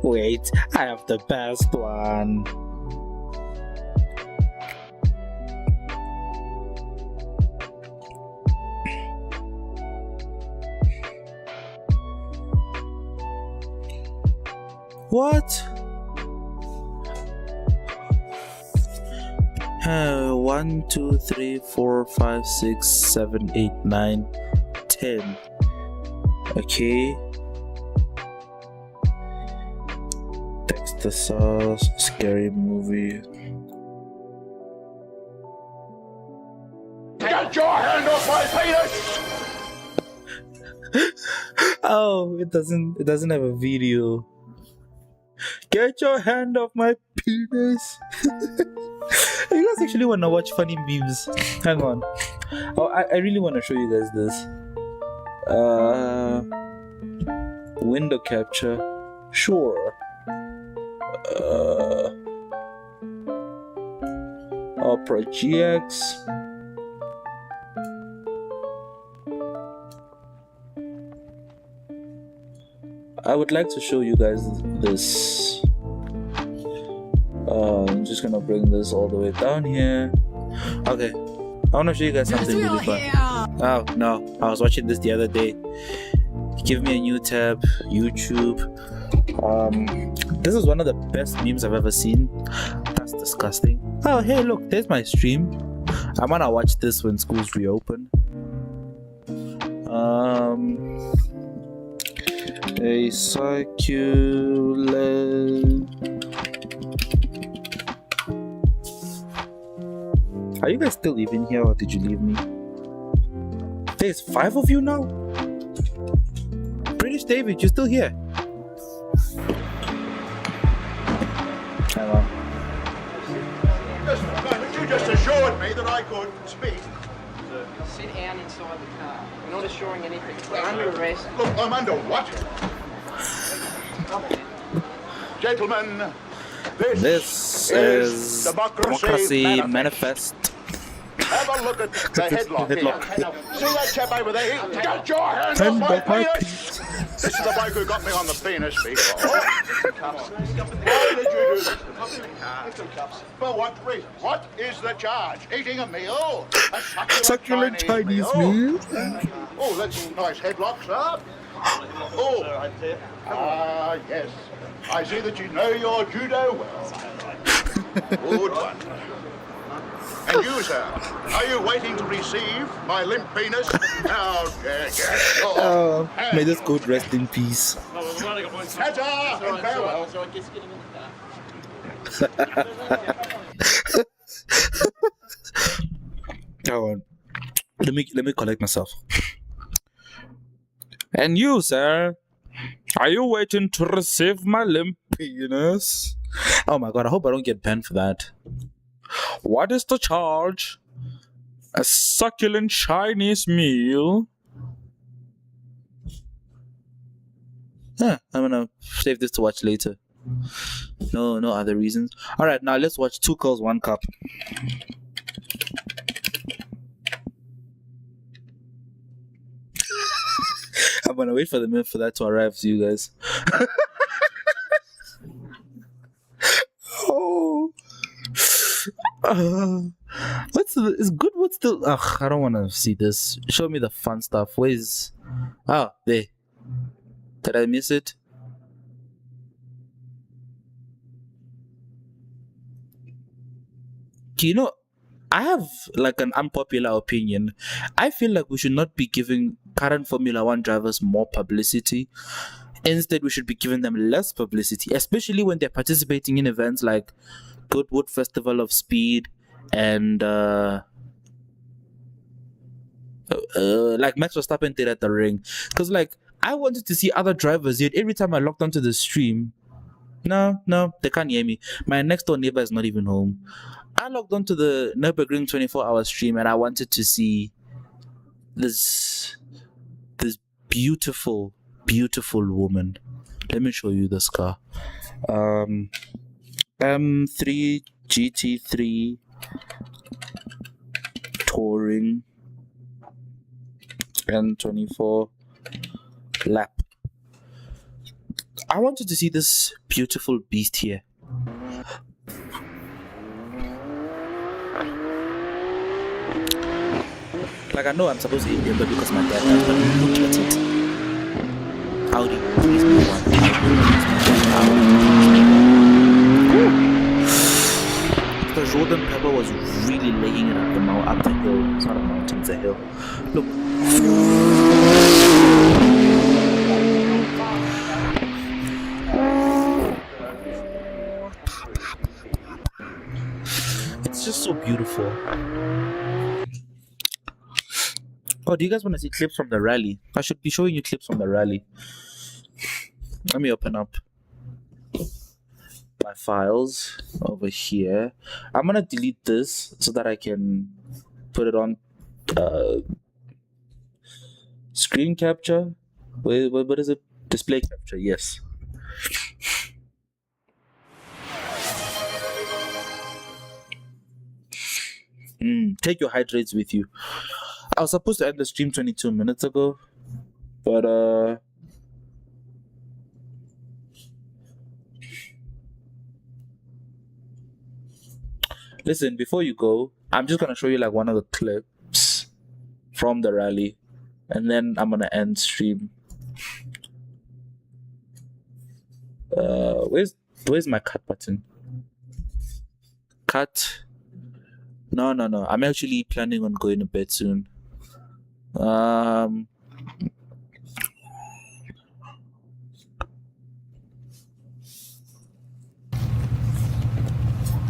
wait, I have the best one. What? 1, 2, 3, 4, 5, 6, 7, 8, 9, 10. Okay. Dexter Sauce, scary movie. Get your hand off my penis! Oh, it doesn't have a video. Get your hand off my penis. You guys actually want to watch funny memes? Hang on. Oh, I really want to show you guys this. Window capture. Sure. Opera GX. I would like to show you guys this. I'm just gonna bring this all the way down here. Okay, I wanna show you guys something really fun. Oh no, I was watching this the other day. Give me a new tab, YouTube. This is one of the best memes I've ever seen. That's disgusting. Oh hey, look, there's my stream. I'm gonna watch this when schools reopen. A succulent. Are you guys still even here or did you leave me? There's 5 of you now? British David, you're still here. Hang on. You just assured me that I could speak. Sit down inside the car. We're not assuring anything. We're under arrest. Look, I'm under what? Gentlemen, this This is Democracy Manifest. Have a look at the headlock. Headlock. Here. See that chap over there? Get your hands off my penis! This is the bloke who got me on the penis before. Why did you do this? For what reason? What is the charge? Eating a meal? A succulent Chinese meal? Oh, that's a nice headlock, sir. Oh, yes. I see that you know your judo well. Good one. And you, sir, are you waiting to receive my limp penis? How dare you? May this goat rest in peace. Ta-ta and farewell. So I guess getting in the car. Hold on. Let me collect myself. And you, sir, are you waiting to receive my limp penis? Oh my god, I hope I don't get banned for that. What is the charge? A succulent Chinese meal? I'm gonna save this to watch later. No other reasons. Alright, now let's watch 2 Girls 1 Cup. I'm gonna wait for the minute for that to arrive to you guys. Oh. What's the? It's good. What's the? Ugh, I don't want to see this. Show me the fun stuff. Where's? Ah, there. Did I miss it? You know, I have like an unpopular opinion. I feel like we should not be giving current Formula One drivers more publicity. Instead, we should be giving them less publicity, especially when they're participating in events like Goodwood Festival of Speed and like Max Verstappen did at the ring. Because like I wanted to see other drivers, yet every time I logged onto the stream, no, they can't hear me. My next door neighbor is not even home. I logged onto the Nürburgring 24-hour stream and I wanted to see this beautiful woman. Let me show you this car. M3 GT3 Touring N24 lap. I wanted to see this beautiful beast here. Like I know I'm supposed to remember because my dad does, but look at it. Audi, please be one. The Jordan Pepper was really laying it up the hill. It's not a mountain, it's a hill. Look. It's just so beautiful. Oh, do you guys want to see clips from the rally? I should be showing you clips from the rally. Let me open up my files over here. I'm gonna delete this so that I can put it on screen capture. What is it? Display capture, yes. Take your hydrates with you. I was supposed to end the stream 22 minutes ago, but listen, before you go, I'm just gonna show you like one of the clips from the rally, and then I'm gonna end stream. Where's my cut button? Cut. No. I'm actually planning on going to bed soon.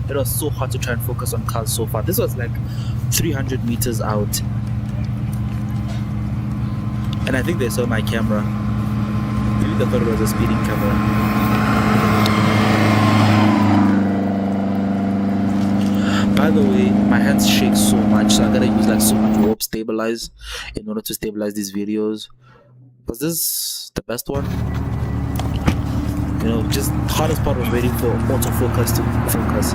It was so hard to try and focus on cars so far. This was like 300 meters out, and I think they saw my camera. Maybe they thought it was a speeding camera. By the way, my hands shake so much, so I gotta use like so much rope stabilize in order to stabilize these videos. Was this the best one? You know, just the hardest part was waiting for autofocus to focus.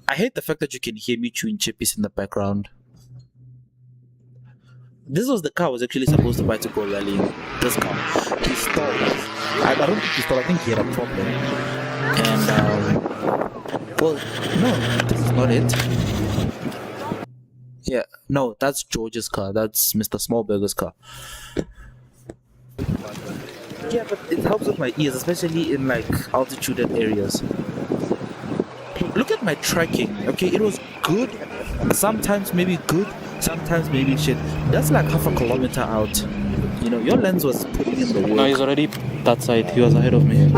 I hate the fact that you can hear me chewing chippies in the background. This was the car I was actually supposed to buy to go rallying. This car. He stalled. I don't think he stalled. I think he had a problem. And, well, no, this is not it. Yeah, no, that's George's car. That's Mr. Smallburger's car. Yeah, but it helps with my ears, especially in like altituded areas. Look at my tracking. Okay, it was good. Sometimes maybe good. Sometimes maybe shit. That's like half a kilometer out. You know, your lens was putting in the work. No, he's already that side. He was ahead of me.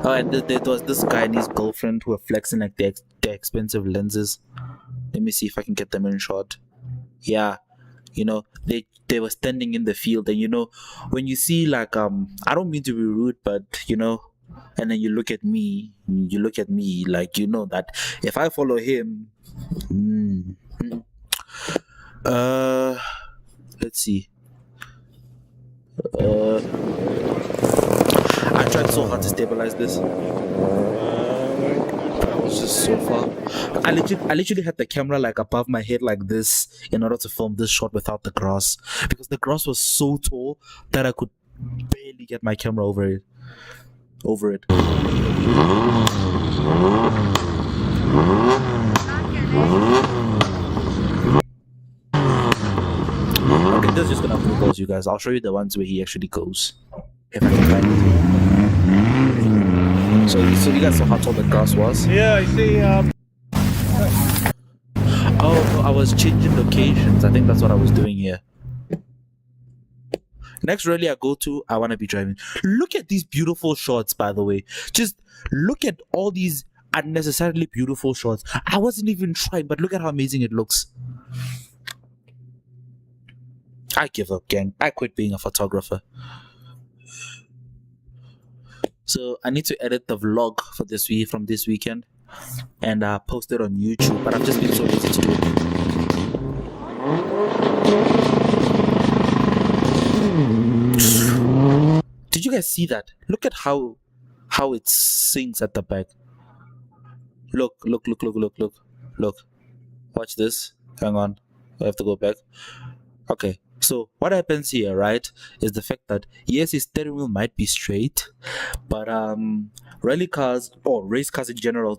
Oh, and there was this guy and his girlfriend who were flexing like their expensive lenses. Let me see if I can get them in shot. Yeah, you know, they were standing in the field, and you know, when you see like I don't mean to be rude, but you know, and then you look at me like, you know that if I follow him, let's see. I tried so hard to stabilize this. I was just so far. I literally had the camera like above my head like this in order to film this shot without the grass, because the grass was so tall that I could barely get my camera over it. Okay, this is just gonna propose you guys. I'll show you the ones where he actually goes, if I can find it. So you guys saw how tall the grass was? Yeah, I see. Oh no, I was changing locations. I think that's what I was doing here. Next rally I go to, I want to be driving. Look at these beautiful shots, by the way. Just look at all these unnecessarily beautiful shots. I wasn't even trying, but look at how amazing it looks. I give up, gang. I quit being a photographer. So I need to edit the vlog for this week, from this weekend, and post it on YouTube. But I've just been so lazy to do it. Did you guys see that? Look at how it sings at the back. Look. Watch this. Hang on. I have to go back. Okay. So what happens here, right, is the fact that yes, his steering wheel might be straight, but rally cars or race cars in general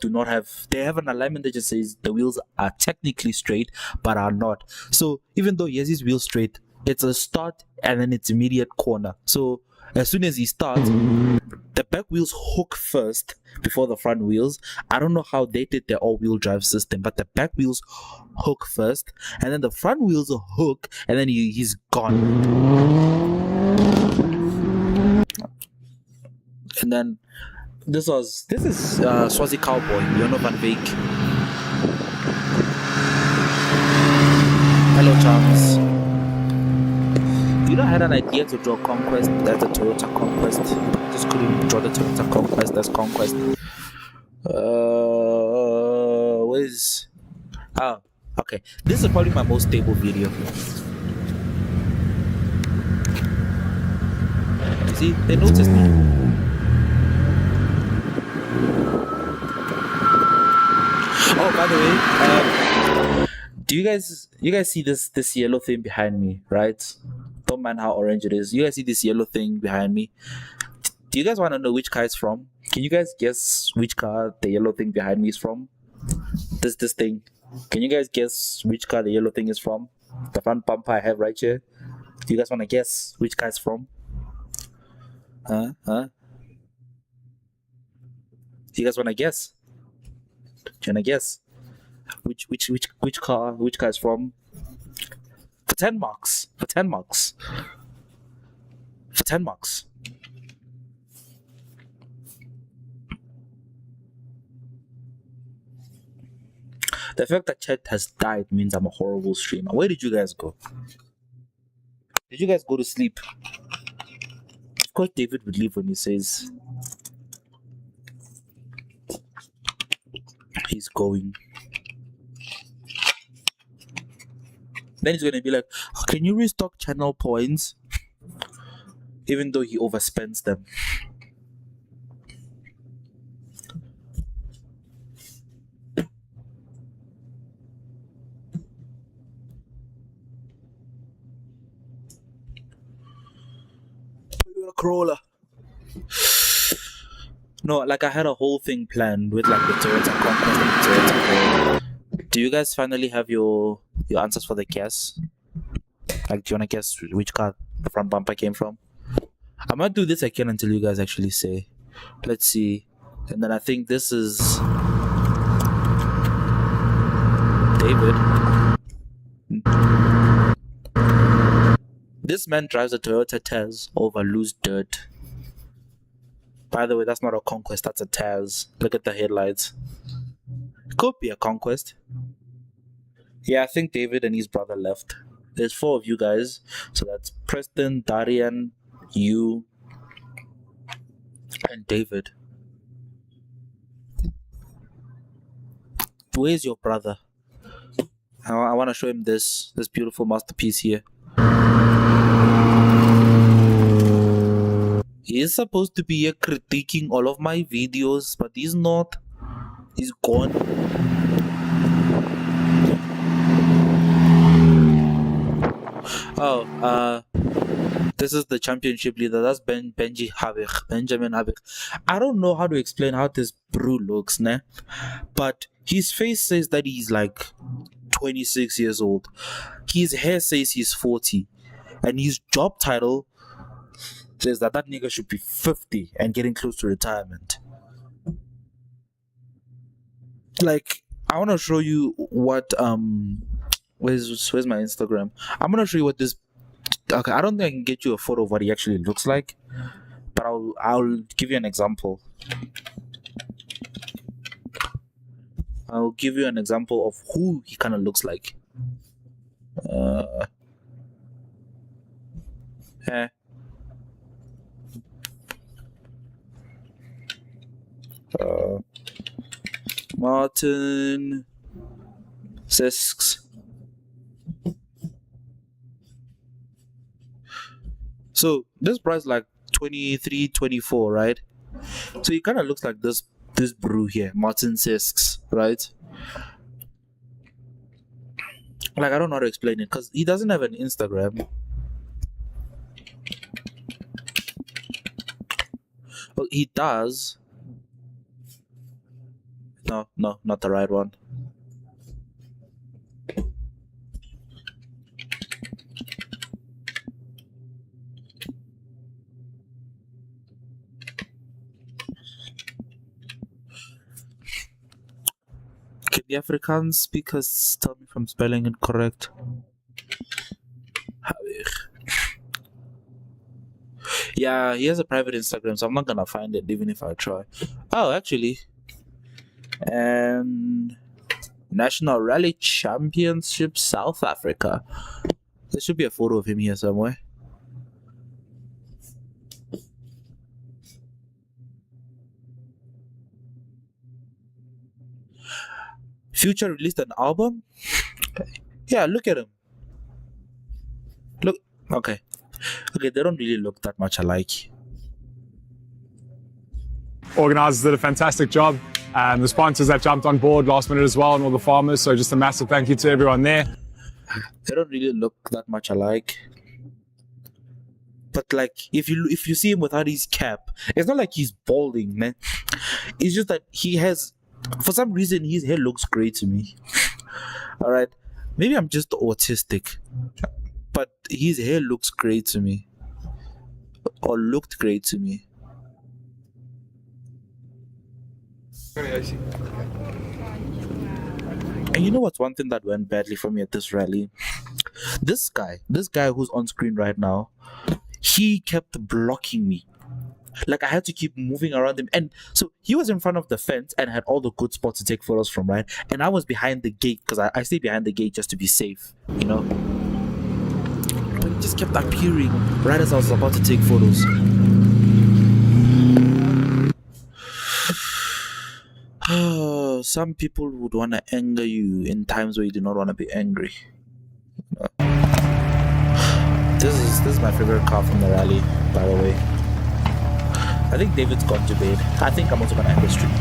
they have an alignment that just says the wheels are technically straight but are not. So even though he has his wheels straight, it's a start and then it's immediate corner. So as soon as he starts, the back wheels hook first before the front wheels. I don't know how they did their all-wheel drive system, but the back wheels hook first, and then the front wheels hook, and then he's gone. And then this is Swazi Cowboy, Jono van Beek. Hello, Charles. You know, I had an idea to draw Conquest as a Toyota Conquest. I just couldn't draw the Toyota Conquest as Conquest. Where's... Oh, okay. This is probably my most stable video. You see, they noticed me. Oh, by the way, do you guys see this yellow thing behind me, right? Don't mind how orange it is. You guys see this yellow thing behind me? Do you guys want to know which car it's from? Can you guys guess which car the yellow thing behind me is from? This thing. Can you guys guess which car the yellow thing is from? The front bumper I have right here. Do you guys want to guess which car it's from? Huh? Do you guys want to guess? Do you want to guess which car is from? For 10 marks. For 10 marks. For 10 marks. The fact that chat has died means I'm a horrible streamer. Where did you guys go? Did you guys go to sleep? Of course David would leave when he says... he's going. Then he's gonna be like, "Oh, can you restock channel points?" Even though he overspends them. You're a crawler. No, like I had a whole thing planned with like the Toyota Conquest and the Toyota Corolla. Do you guys finally have your answers for the guess? Like, do you wanna guess which car the front bumper came from? I'm gonna do this again until you guys actually say. Let's see. And then I think this is David. This man drives a Toyota Taz over loose dirt. By the way, that's not a Conquest, that's a Taz. Look at the headlights. Could be a Conquest. Yeah, I think David and his brother left. There's 4 of you guys. So that's Preston, Darian, you, and David. Where's your brother? I want to show him this beautiful masterpiece here. He is supposed to be here critiquing all of my videos, but he's not. He's gone. Oh, this is the championship leader. That's Benjamin Habich. I don't know how to explain how this brew looks, ne? But his face says that he's like 26 years old. His hair says he's 40. And his job title says that nigga should be 50 and getting close to retirement. Like, I want to show you what where's my Instagram? I'm gonna show you what this. Okay, I don't think I can get you a photo of what he actually looks like, but I'll give you an example. I'll give you an example of who he kind of looks like. Martin Sisks. So this price like 23, 24, right? So he kind of looks like this brew here, Martin Sisks, right? Like, I don't know how to explain it because he doesn't have an Instagram. Well, he does. No, not the right one. Can the Afrikaans speakers tell me if I'm spelling it correct? Yeah, he has a private Instagram, so I'm not gonna find it even if I try. Oh, actually. And National Rally Championship South Africa. There should be a photo of him here somewhere. Future released an album? Yeah, look at him. Look, okay, they don't really look that much alike. Organisers did a fantastic job. The sponsors that jumped on board last minute as well, and all the farmers. So just a massive thank you to everyone there. They don't really look that much alike. But like, if you see him without his cap, it's not like he's balding, man. It's just that he has, for some reason, his hair looks great to me. All right, maybe I'm just autistic, but his hair looks great to me, or looked great to me. And you know what's one thing that went badly for me at this rally? This guy who's on screen right now, he kept blocking me. Like, I had to keep moving around him. And so he was in front of the fence and had all the good spots to take photos from, right? And I was behind the gate because I stayed behind the gate just to be safe, you know? But he just kept appearing right as I was about to take photos. some people would want to anger you in times where you do not want to be angry. This is my favorite car from the rally, by the way. I think David's gone to bed. I think I'm also gonna end the stream.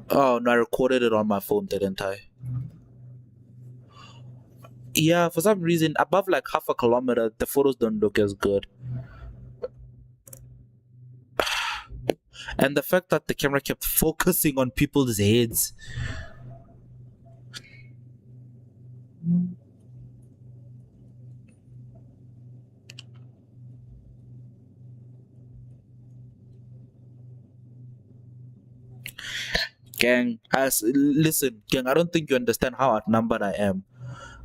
Oh no, I recorded it on my phone, didn't I? Yeah, for some reason, above like half a kilometer, the photos don't look as good. And the fact that the camera kept focusing on people's heads. Gang, listen, gang, I don't think you understand how outnumbered I am.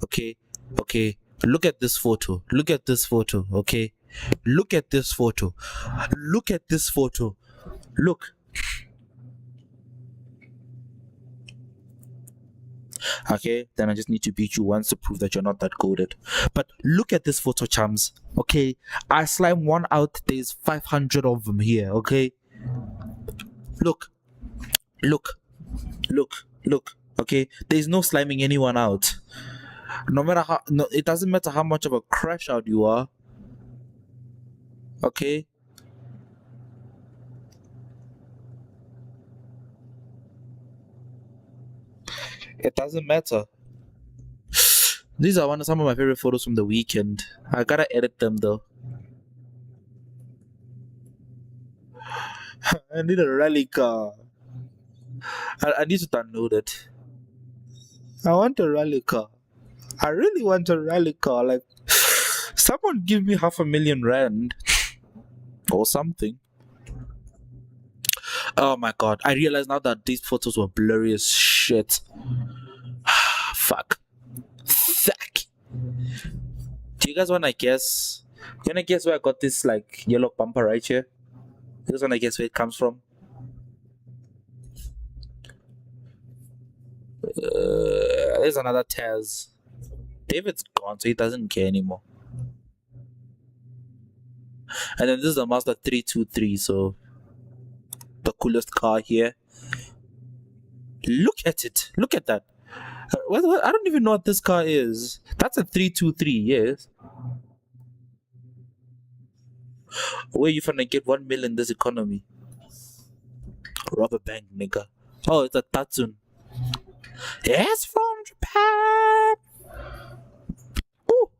Okay, look at this photo. Look at this photo. Okay, look at this photo. Look at this photo. Look. Okay, then I just need to beat you once to prove that you're not that goated. But look at this photo, chums. Okay, I slime one out. There's 500 of them here. Okay, look. Okay, there's no sliming anyone out. No matter how, no, it doesn't matter how much of a crash out you are. Okay. It doesn't matter. These are some of my favorite photos from the weekend. I gotta edit them though. I need a rally car. I need to download it. I want a rally car. I really want a rally car. Like, someone give me 500,000 rand or something. Oh my god. I realize now that these photos were blurry as shit. Fuck. Do you guys wanna guess? You wanna guess where I got this like yellow bumper right here? You guys wanna guess where it comes from? There's another Taz. David's gone, so he doesn't care anymore. And then this is a Mazda 323, so the coolest car here. Look at it. Look at that. What? I don't even know what this car is. That's a 323, yes. Where you finna get 1 million in this economy? Rubber bank, nigga. Oh, it's a Datsun. It's from Japan. Ooh.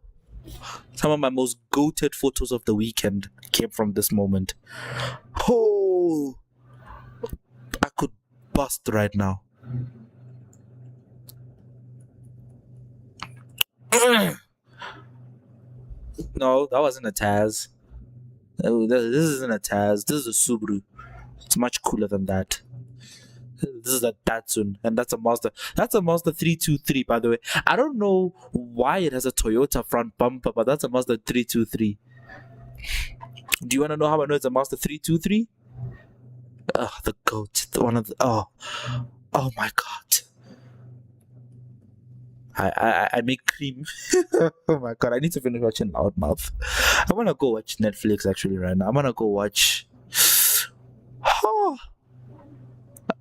Some of my most goated photos of the weekend came from this moment. Oh, I could bust right now. No, that wasn't a Taz. This isn't a Taz. This is a Subaru. It's much cooler than that. This is a Datsun, and that's a Mazda. That's a Mazda 323, by the way. I don't know why it has a Toyota front bumper, but that's a Mazda 323. Do you want to know how I know it's a Mazda 323? The goat. One of the. Oh my god. I make cream. Oh my god, I need to finish watching Loudmouth. I wanna go watch Netflix actually right now. I'm gonna go watch.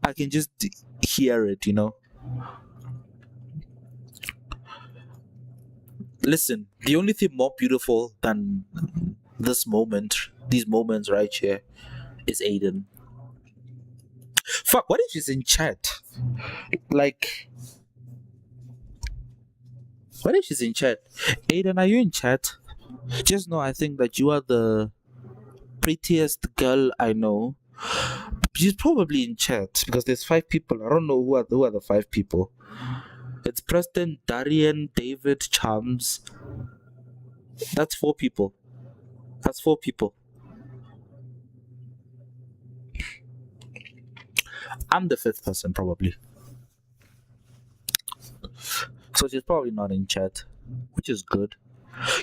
I can just hear it, you know. Listen, the only thing more beautiful than this moment, these moments right here, is Aiden. Fuck, what if she's in chat? Like, what if she's in chat? Aiden, are you in chat? Just know I think that you are the prettiest girl I know. She's probably in chat because there's 5 people. I don't know who are the 5 people. It's Preston, Darian, David, Chams. That's 4 people. That's 4 people. I'm the 5th person probably. So she's probably not in chat, which is good.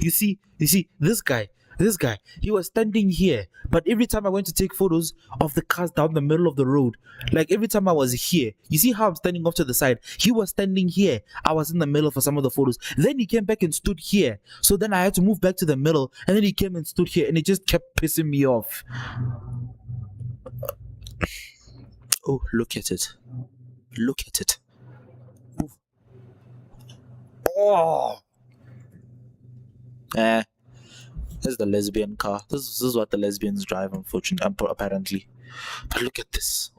You see, this guy, This guy, he was standing here, but every time I went to take photos of the cars down the middle of the road, like every time I was here, you see how I'm standing off to the side? He was standing here. I was in the middle for some of the photos. Then he came back and stood here. So then I had to move back to the middle, and then he came and stood here, and it just kept pissing me off. Oh, look at it. Look at it. Oh. This is the lesbian car. This is what the lesbians drive, unfortunately, apparently. But look at this.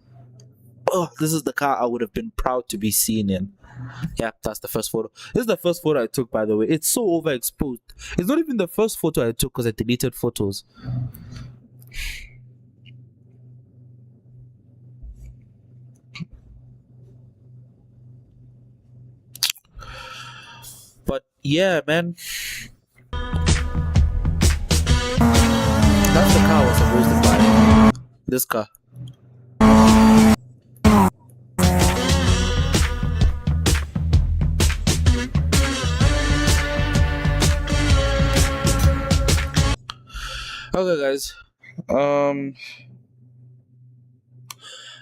Oh, this is the car I would have been proud to be seen in. Yeah, that's the first photo. This is the first photo I took, by the way. It's so overexposed. It's not even the first photo I took because I deleted photos. But yeah, man. That's the car I was supposed to buy. This car. Okay, guys.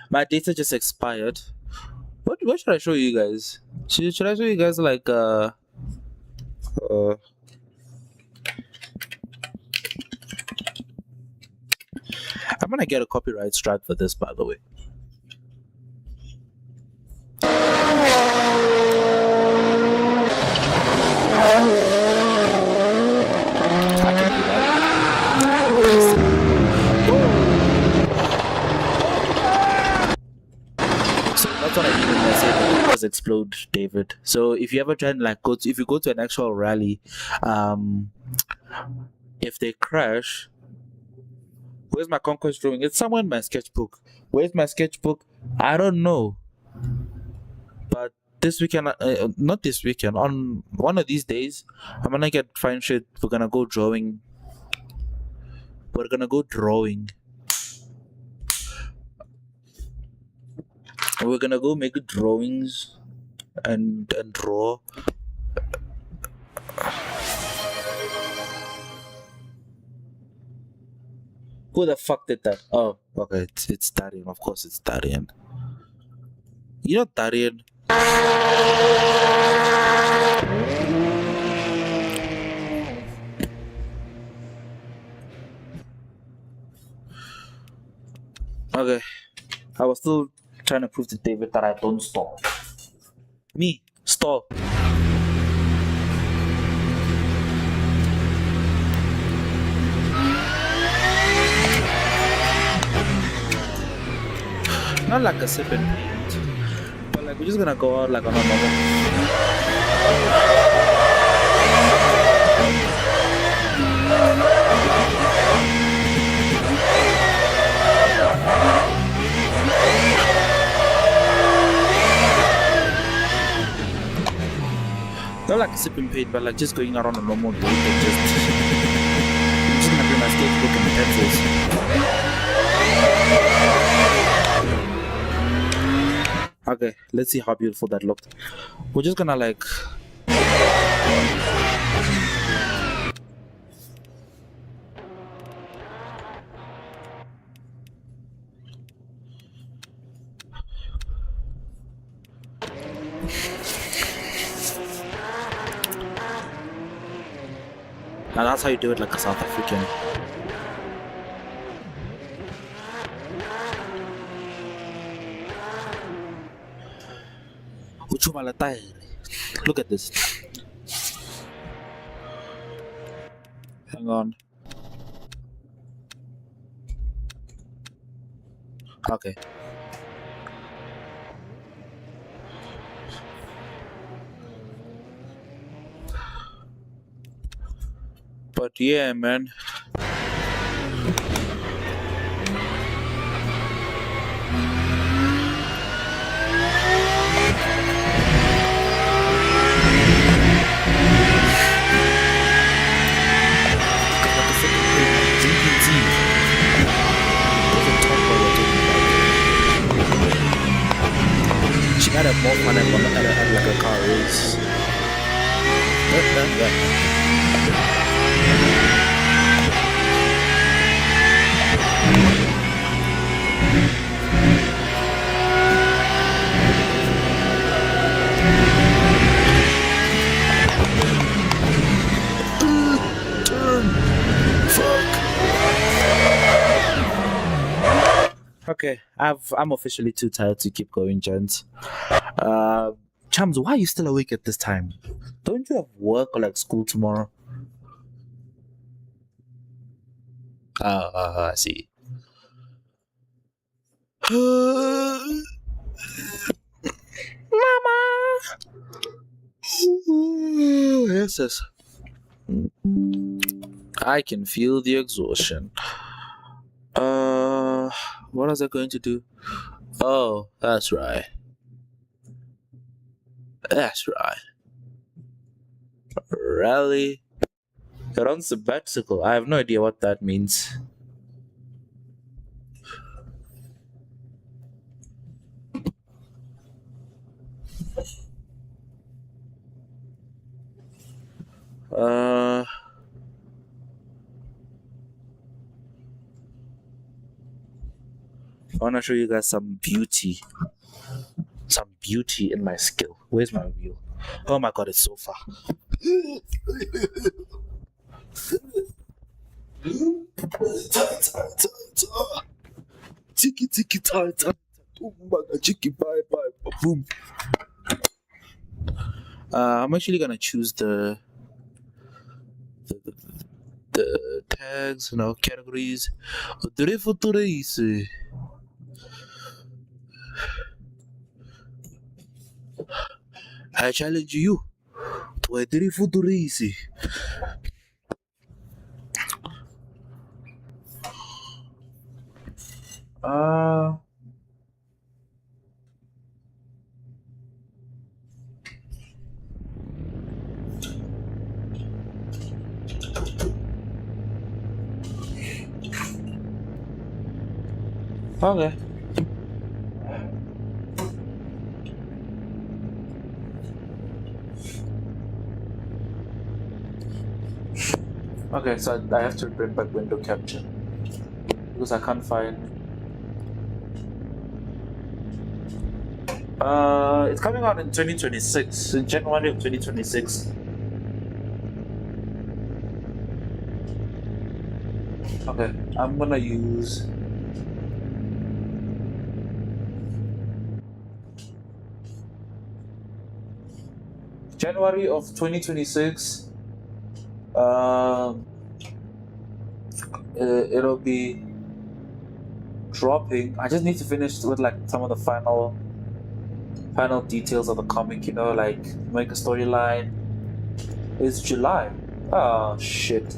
My data just expired. What should I show you guys? Should I show you guys like I'm gonna get a copyright strike for this, by the way. I can do that. So that's what I mean when I say the does explode, David. So if you ever try and like if you go to an actual rally, if they crash. Where's my conquest drawing? It's somewhere in my sketchbook. Where's my sketchbook? I don't know. But this weekend, not this weekend, on one of these days, I'm gonna get fine shit. We're gonna go drawing. We're gonna go drawing. We're gonna go make drawings and draw. Who the fuck did that? Oh, okay, it's Darian. Of course, it's Darian. You know Darian? Okay, I was still trying to prove to David that I don't stop. Me, stop. Not like a sip and paint, but like we're just gonna go out like on a normal. Not like a sip and paint, but like just going out on a normal date and I'm just gonna bring my sketchbook and pencils. Okay, let's see how beautiful that looked. We're just gonna like now that's how you do it like a South African. Look at this. Hang on. Okay. But yeah, man. She had a more fun at like a car race. Okay, I'm officially too tired to keep going, gents. Chums, why are you still awake at this time? Don't you have work or like school tomorrow? I see. Mama. Yes, yes. I can feel the exhaustion. What was I going to do? Oh, that's right. That's right. Rally. You're on sabbatical. I have no idea what that means. I want to show you guys some beauty. Some beauty in my skill. Where's my wheel? Oh my god, it's so far. Tiki tiki ta ta. Chiki bye bye boom. I'm actually gonna choose the tags, categories. I challenge you to a Futurisi. Okay. Okay, so I have to bring back window capture because I can't find. It's coming out in 2026, in January of 2026. Okay, I'm gonna use. January of 2026. It'll be dropping. I just need to finish with like some of the final details of the comic, like make a storyline. It's July. Oh shit.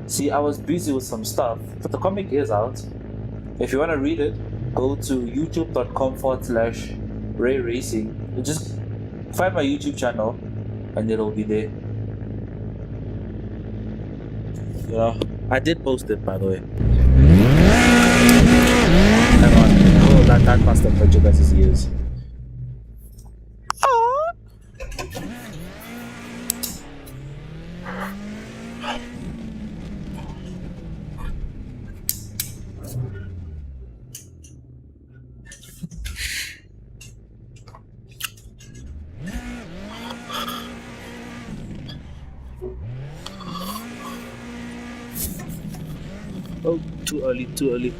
See, I was busy with some stuff, but the comic is out. If you want to read it, go to youtube.com/Ray Racing. Just find my YouTube channel and it'll be there. I did post it, by the way. Hang on. Oh, that must have hurt you guys' ears. Oh, too early, too early.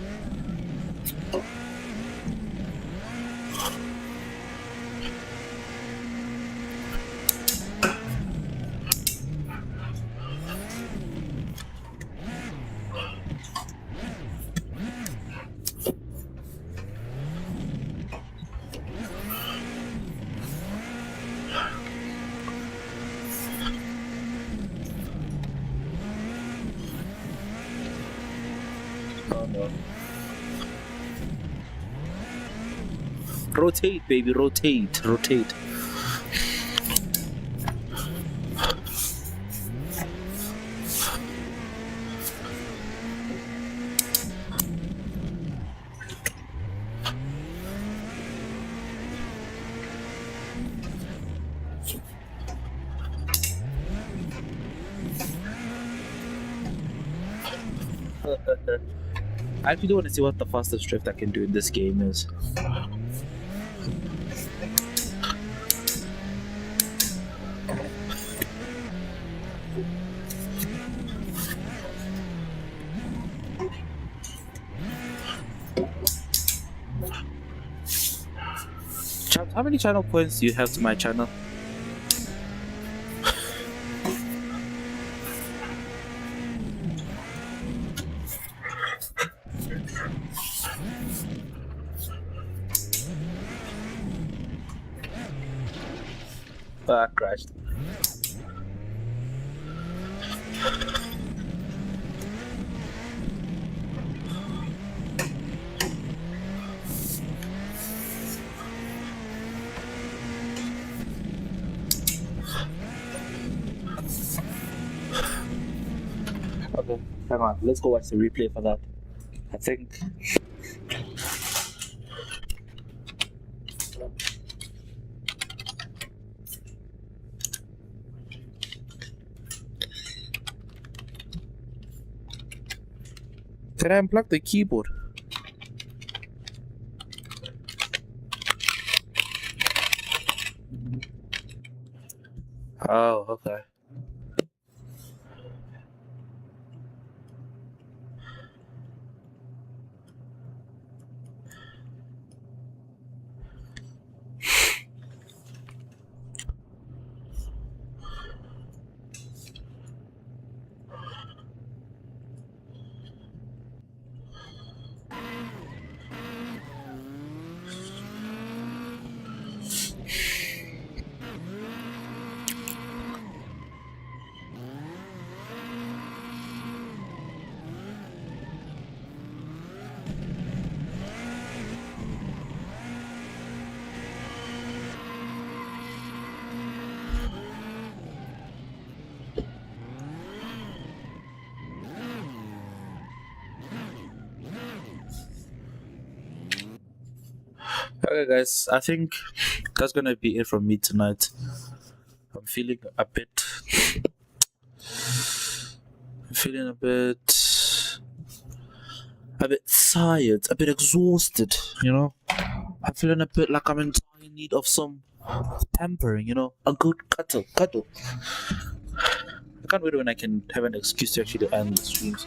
Oh no. Rotate, baby, rotate. I actually want to see what the fastest drift I can do in this game is. How many channel points do you have to my channel? I crashed. Okay, hang on. Let's go watch the replay for that. I think. Did I unplug the keyboard? Oh, okay. Okay, guys, I think that's gonna be it from me tonight. I'm feeling a bit tired, a bit exhausted, you know. I'm feeling a bit like I'm in dire need of some pampering, you know, a good cuddle. I can't wait when I can have an excuse to actually end the streams.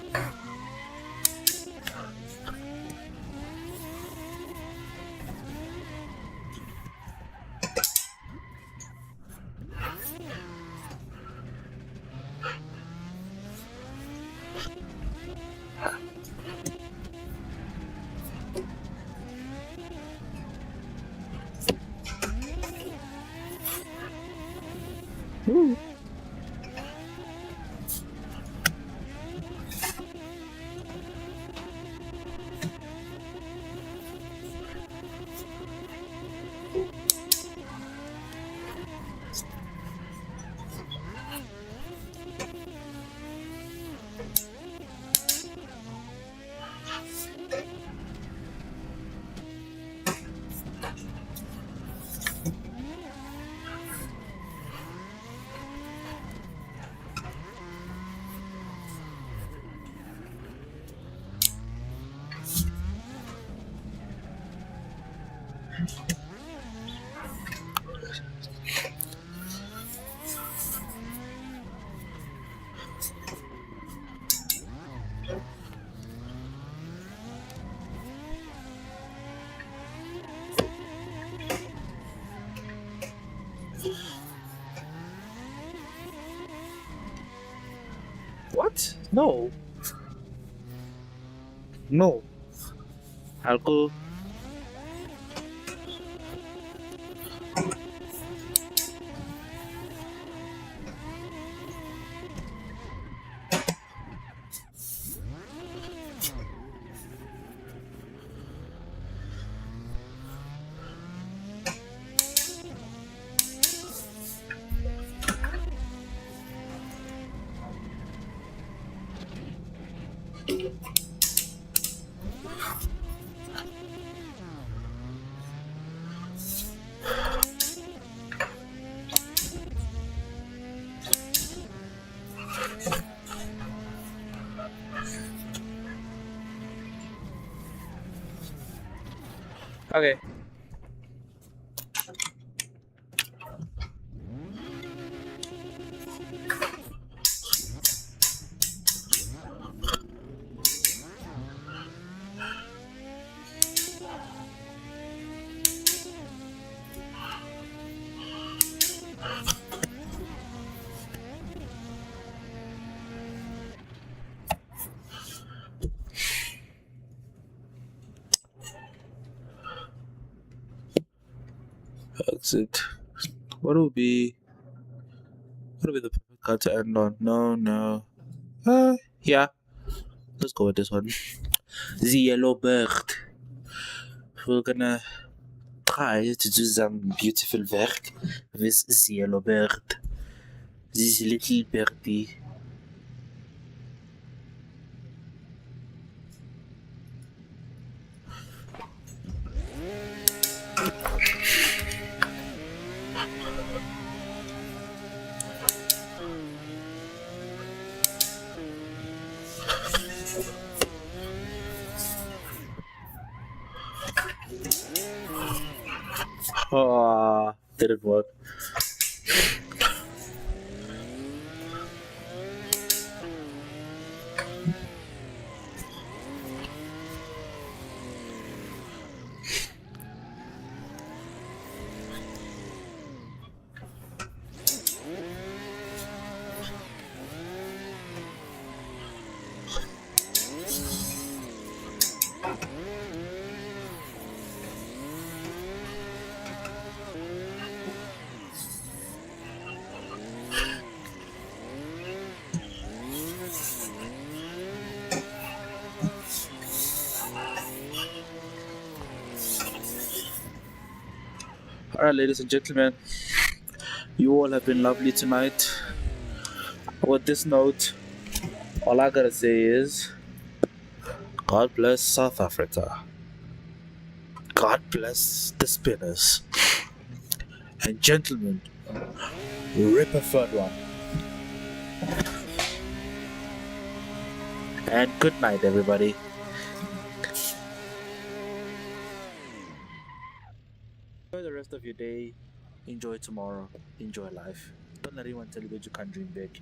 What? No. No. I'll go. Okay. That's it. What would be the perfect card to end on? No. Yeah. Let's go with this one. The Yellow Bird. We're gonna try to do some beautiful work with the Yellow Bird. This little birdie. Oh, didn't work. Alright, ladies and gentlemen, you all have been lovely tonight. With this note, all I gotta say is God bless South Africa. God bless the spinners. And gentlemen, rip a third one. And good night, everybody. Enjoy the rest of your day. Enjoy tomorrow. Enjoy life. Don't let anyone tell you that you can't dream big.